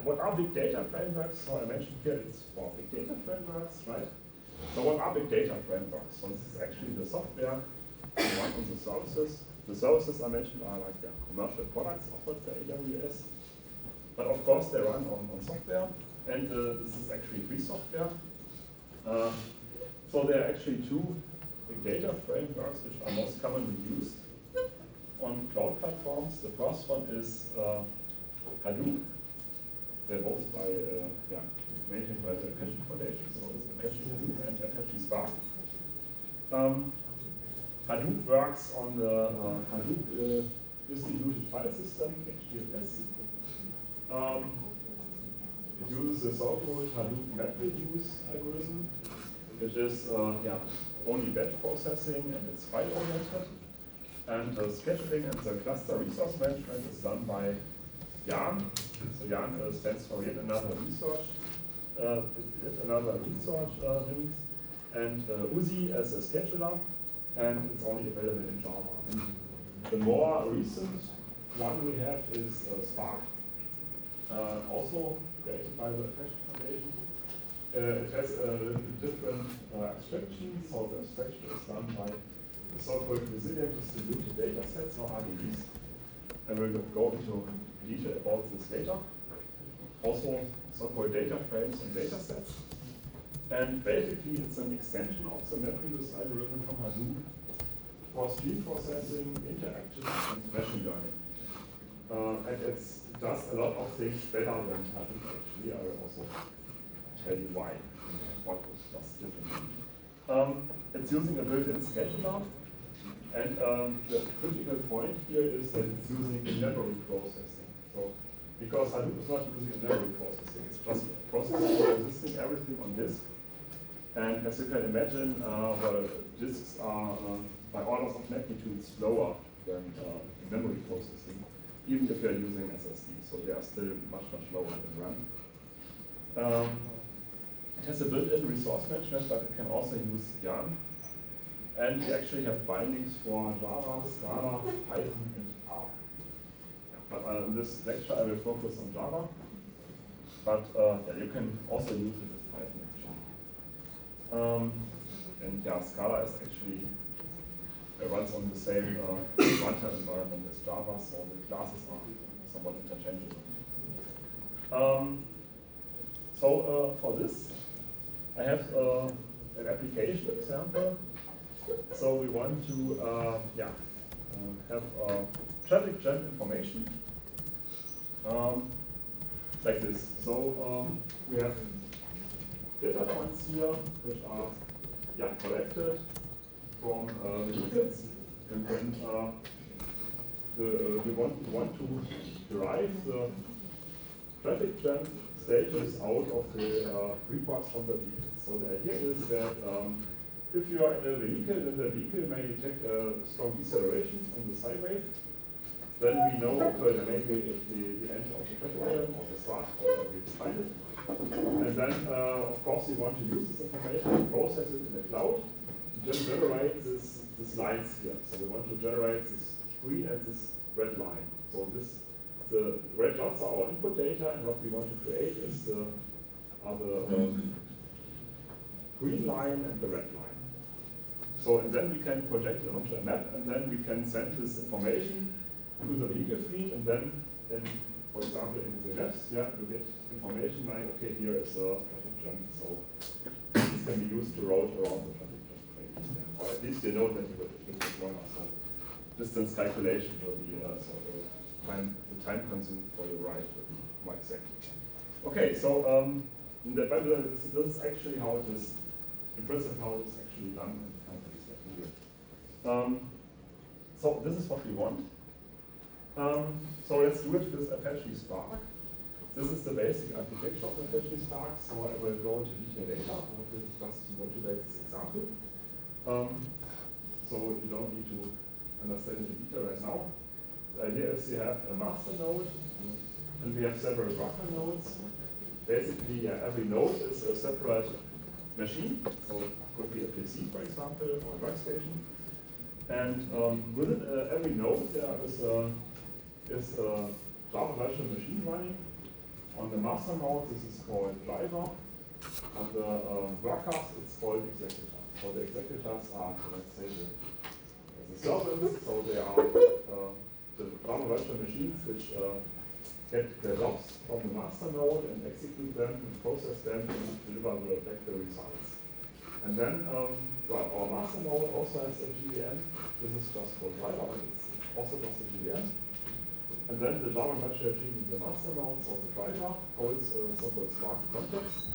S1: What are big data frameworks? So I mentioned here it's for big data frameworks, right? So what are big data frameworks? So this is actually the software you run on the services. The services I mentioned are like commercial products offered by AWS. But of course they run on software, and this is actually free software. So there are actually 2 big data frameworks which are most commonly used on cloud platforms. The first one is Hadoop. They're both maintained by the Apache Foundation, so it's Apache Hadoop and Apache Spark. Hadoop works on the Hadoop distributed file system, HDFS. It uses the so-called Hadoop MapReduce algorithm, which is only batch processing, and it's file-oriented. And the scheduling and the cluster resource management is done by Yarn. So Yarn stands for yet another research links, and Uzi as a scheduler, and it's only available in Java. And the more recent one we have is Spark, also created by the Apache Foundation. It has a different abstraction, so the abstraction is done by the so-called resilient distributed data sets, or RDDs. I will go into detail about this later. Also, so-called data frames and data sets. And basically, it's an extension of the MapReduce algorithm from Hadoop for stream processing, interaction, and machine learning. And it does a lot of things better than Hadoop actually. I will also tell you why, what was different. It's using a built-in scheduler, and the critical point here is that it's using memory processing. So, because Hadoop is not using memory processing, it's just processing or resisting everything on disk. And as you can imagine, the disks are by orders of magnitude slower than memory processing, even if you're using SSD. So they are still much lower than RAM. It has a built-in resource management, but it can also use Yarn. And we actually have bindings for Java, Scala, Python, and R. But in this lecture, I will focus on Java. But yeah, you can also use it with Python actually. And yeah, Scala is actually runs on the same runtime environment as Java, so the classes are somewhat interchangeable. So for this, I have an application example. So we want to have traffic jam information like this. So we have data points here which are collected from vehicles, and then we want to derive the traffic jam status out of the reports from the vehicle. So the idea is that if you are in a vehicle, then the vehicle may detect a strong deceleration on the sideway. Then we know, okay, there may be at the end of the traffic jam or the start, or we define it. And then, of course, we want to use this information, process it in the cloud, then generate this lines here. So we want to generate this green and this red line. So the red dots are our input data, and what we want to create is the green line and the red line. So and then we can project it onto a map, and then we can send this information to the vehicle fleet, and then for example, in the maps, you get information like, okay, here is a traffic jam, so this can be used to route around the traffic jam. Or at least you know that it will take longer. So distance calculation will be the time consumed for the ride will be more exact. Okay, so this is actually how it is, in principle, how it's actually done in companies like Google. So this is what we want. So let's do it with Apache Spark. This is the basic architecture of Apache Spark, so I will go into detail later. I want to just motivate this example. So you don't need to understand it in detail right now. The idea is you have a master node, and we have several worker nodes. Basically, every node is a separate machine, so it could be a PC, for example, or a workstation. And within every node, there is a Java virtual machine running. On the master node, this is called driver. On the workers, it's called executor. So the executors are, let's say, the servants. So they are the Java virtual machines which get the jobs from the master node and execute them and process them and deliver back the results. And then our master node also has a JVM. This is just for driver, but it's also just a JVM. And then the Java virtual machine in the master node, so the driver, holds a so-called Spark context.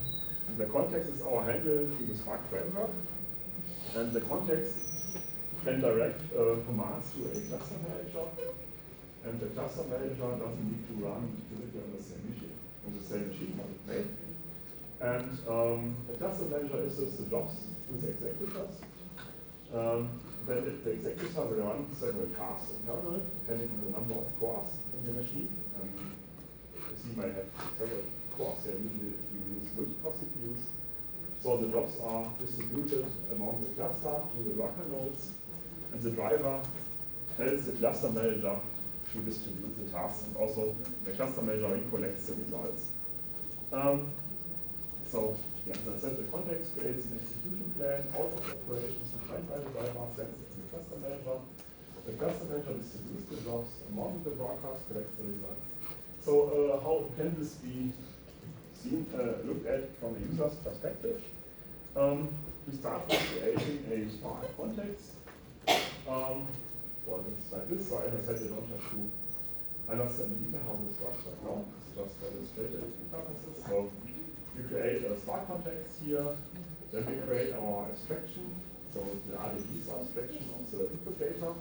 S1: And the context is our handle to the Spark framework. And the context can direct commands to a cluster manager. And the cluster manager doesn't need to run directly on the same machine, what it made. And the cluster manager issues the jobs to the executors. Then the executor will run several tasks in parallel, depending on the number of cores in the machine. You see, might have several cores. Usually we use multi-core CPUs. So the jobs are distributed among the cluster to the worker nodes, and the driver tells the cluster manager to distribute the tasks, and also the cluster manager collects the results. So, as I said, the context creates an execution plan out of operations defined by the driver, sends it to the cluster manager. The cluster manager distributes the jobs among the workers, collects the results. So, how can this be seen, looked at from a user's perspective? We start with creating a Spark context. Well, it's like this. So, as I said, you don't have to understand in detail how this works right now. It's just for illustrative purposes. So we create a smart context here, then we create our abstraction, so the RDBs are abstraction of the input data.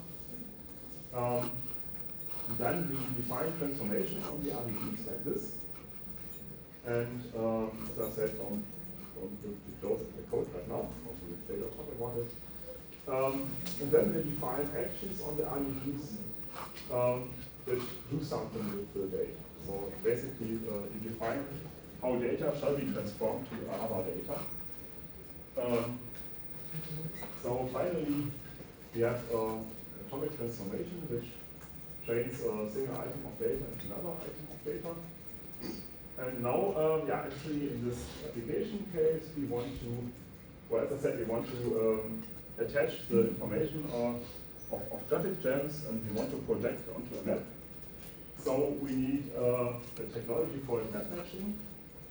S1: And then we define transformations on the RDBs like this. And as I said, don't close the code right now, also we later talk about it. And then we define actions on the RDBs which do something with the data. So basically, you define how data shall be transformed to other data. So finally, we have atomic transformation, which changes a single item of data into another item of data. And now, actually, in this application case, we want to, well, as I said, we want to attach the information of traffic jams, and we want to project onto a map. So we need a technology called map matching.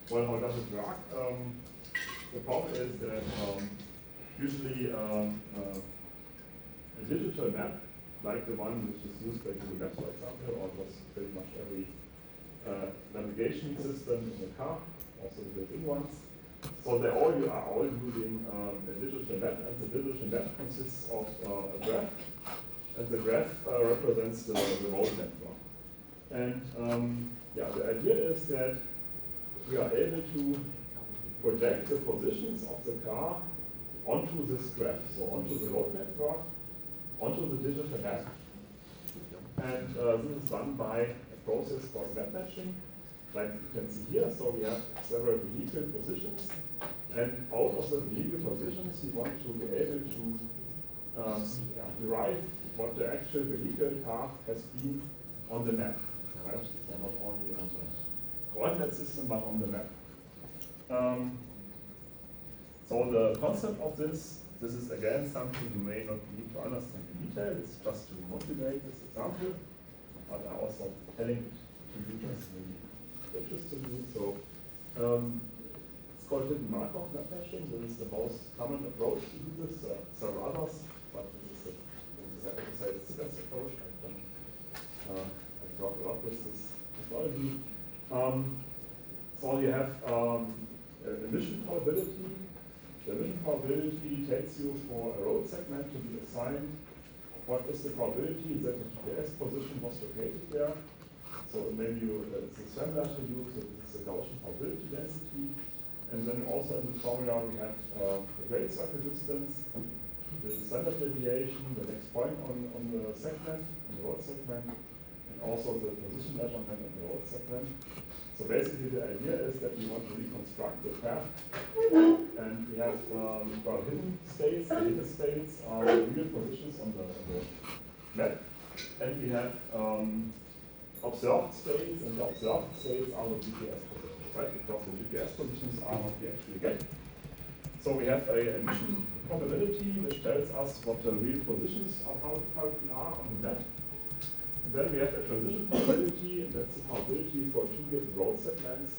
S1: Well, how does it work? The problem is that usually a digital map, like the one which is used by Google Maps, for example, or was pretty much every navigation system in the car, also the built-in ones. So they all are all using a digital map, and the digital map consists of a graph, and the graph represents the road network. And the idea is that we are able to project the positions of the car onto this graph, so onto the road network, onto the digital map. And this is done by a process called map matching, like you can see here. So we have several vehicle positions, and out of the vehicle positions, we want to be able to derive what the actual vehicle car has been on the map, right? So not only on the coordinate system, but on the map. So the concept of this is again something you may not need to understand in detail. It's just to motivate this example, but I'm also telling it to users maybe interested in it. So it's called hidden Markov map matching. This is the most common approach to do this. Several others, but this is I would say it's the best approach. I've worked a lot with this technology. So you have emission probability. The emission probability tells you for a road segment to be assigned what is the probability that the GPS position was located there. So maybe it's a similar to you, so this is a Gaussian probability density. And then also in the formula we have the great circle distance, the standard deviation, the next point on the segment, on the road segment, and also the position measurement on the road segment. So basically the idea is that we want to reconstruct the path, and we have hidden states. The hidden states are real positions on the map, and we have observed states, and the observed states are the GPS positions, right? Because the GPS positions are what we actually get. So we have a emission probability which tells us what the real positions of how currently are on the map. And then we have a transition probability, and that's the probability for two given road segments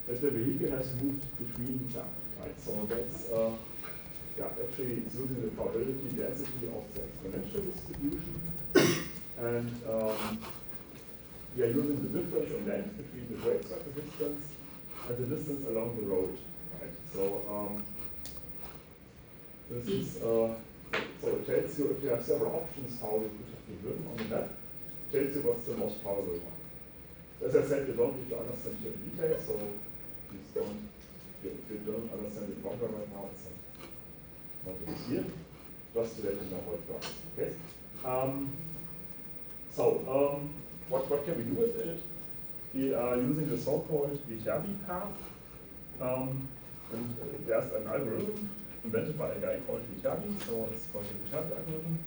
S1: that the vehicle has moved between them, right? So that's actually it's using the probability density of the exponential distribution, and we are using the difference in length between the great circle distance and the distance along the road, right? So this is so it tells you if you have several options how it could have been driven on the map. Tells you what's the most probable one. As I said, you don't need to understand here in detail, so please don't, if you don't understand the formula right now, it's not a big deal, just to let you know how it works. Okay? What can we do with it? We are using the so-called Viterbi path, and there's an algorithm invented by a guy called Viterbi, so it's called the Viterbi algorithm.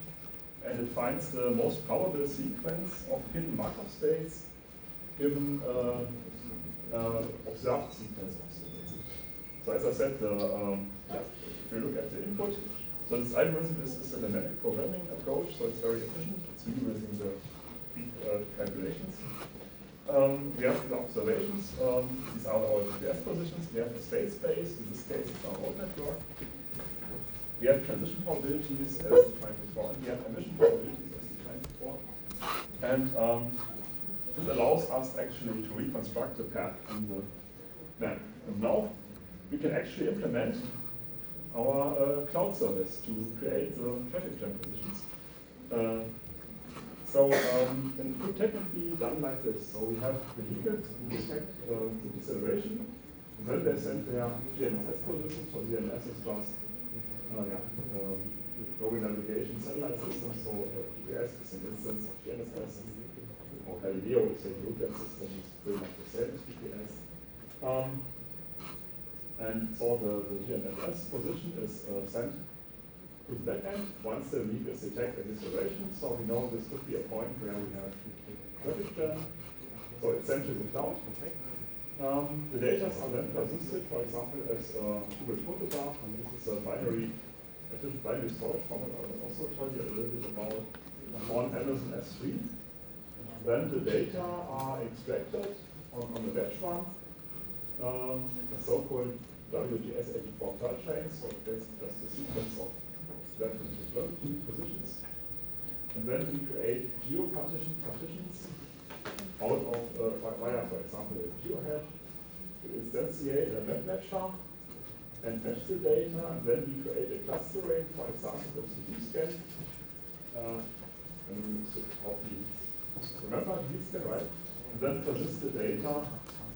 S1: And it finds the most probable sequence of hidden Markov states given observed sequence of states. So as I said, if you look at the input, so this algorithm is a dynamic programming approach, so it's very efficient. It's reusing the calculations. We have the observations. These are our GPS positions. We have the state space. In this case, it's our road network. We have transition probabilities as defined before, and we have emission probabilities as defined before. And This allows us actually to reconstruct the path on the map. And now we can actually implement our cloud service to create the traffic jam positions. And it could technically be done like this. So we have vehicles who detect the deceleration, and then they send their GNSS positions. So GNSS is just global navigation satellite system. So GPS is an instance of GNSS, or Galileo is a European system, it's pretty much the same as GPS. And so the GNSS position is sent to the backend once the vehicle is detected deceleration. So we know this could be a point where we have traffic jam. So it's sent to the cloud. The data are then persisted, for example, as Google protograph, and this is a efficient binary storage format. I will also tell you a little bit about on Amazon S3. Then the data are extracted on the batch run, the so-called WGS84 per train, so that's just a sequence of 11 positions. And then we create partitions out of, via, for example, a geohash to instantiate a web matcher and match the data, and then we create a clustering, for example, with the scan. And we remember scan, right? And then persist the data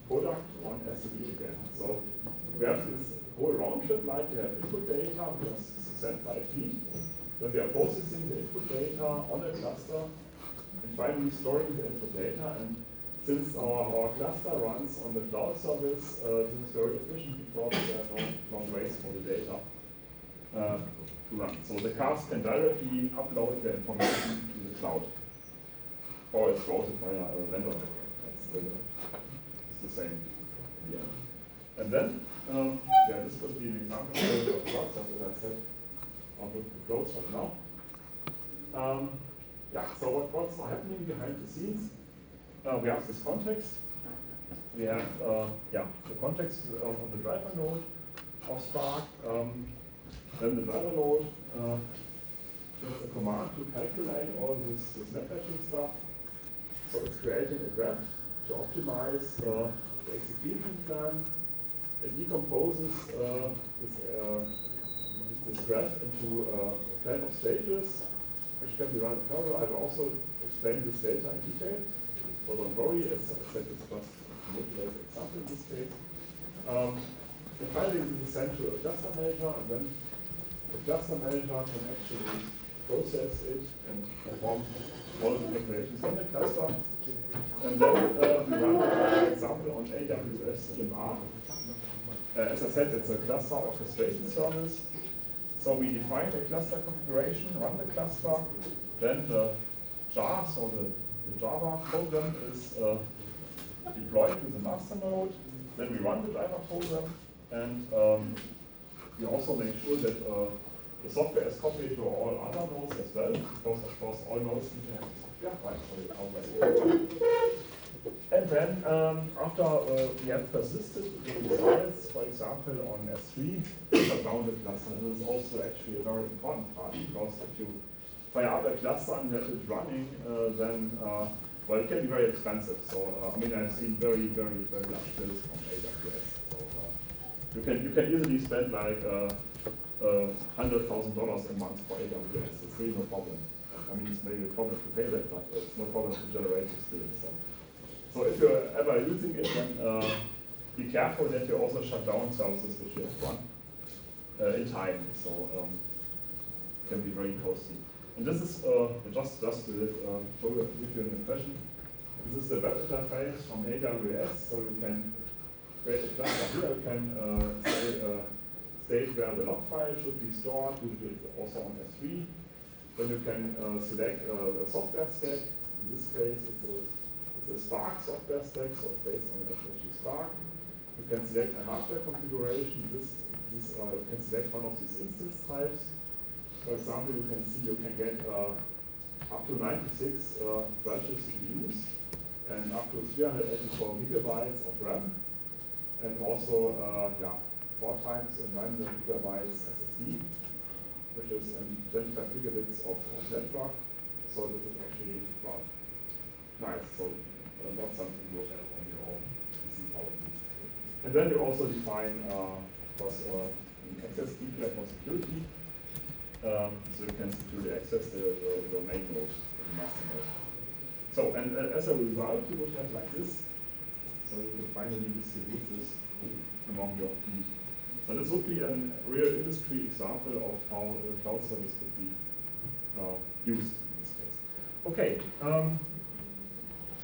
S1: product on S3 again. So we have this whole round trip, like we have input data, we are sent by feed, then we are processing the input data on a cluster, and finally storing the input data. And since our cluster runs on the cloud service, this is very efficient because there are no long waits for the data to run. So the cars can directly upload the information to the cloud, or it's routed via a vendor network. It's the same. Yeah. And then, this could be an example of the cloud service, as I said, on the close right now. So what's happening behind the scenes? We have this context. We have the context on the driver node of Spark. Then the driver node gets a command to calculate all this map matching stuff. So it's creating a graph to optimize the execution plan. It decomposes this graph into a plan of stages, which can be run in parallel. I will also explain this data in detail. So don't worry, as I said, it's just a motivated example in this case. And finally, this is sent to a cluster manager, and then the cluster manager can actually process it and perform all the calculations on the cluster. And then we run, for example, on AWS EMR. As I said, it's a cluster orchestration service. So we define the cluster configuration, run the cluster, then the jar, so the Java program is deployed to the master node. Then we run the driver program, and we also make sure that the software is copied to all other nodes as well, because of course all nodes need to have the software, right? And then after we have persisted the results, for example, on S3, we shut down the cluster. This is also actually a very important part, because if you fire up a cluster and that is running, then well, it can be very expensive. So I've seen very, very, very large bills on AWS. So you can easily spend like $100,000 a month for AWS. It's really no problem. It's maybe a problem to pay that, but it's no problem to generate this bill. So if you're ever using it, then be careful that you also shut down services which you have run in time. So it can be very costly. And this is just to give you an impression. This is the web interface from AWS. So you can create a cluster here. You can say state where the log file should be stored. Usually it's also on S3. Then you can select a software stack. In this case, it's a Spark software stack, so it's based on Apache Spark. You can select a hardware configuration. You can select one of these instance types. For example, you can see you can get up to 96 virtual CPUs and up to 384 gigabytes of RAM, and also 4 times 900 gigabytes SSD, which is 25 gigabits of network. So this is actually nice. So not something you have on your own PC power. And then you also define, of course, an access declare for security. So you can securely access the main node, the master node. So, and as a result, you would have like this. So you can finally distribute this among your fleet. So this would be a real industry example of how the cloud service could be used in this case. Okay,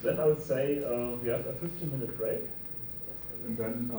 S1: then I would say we have a 15-minute break, and then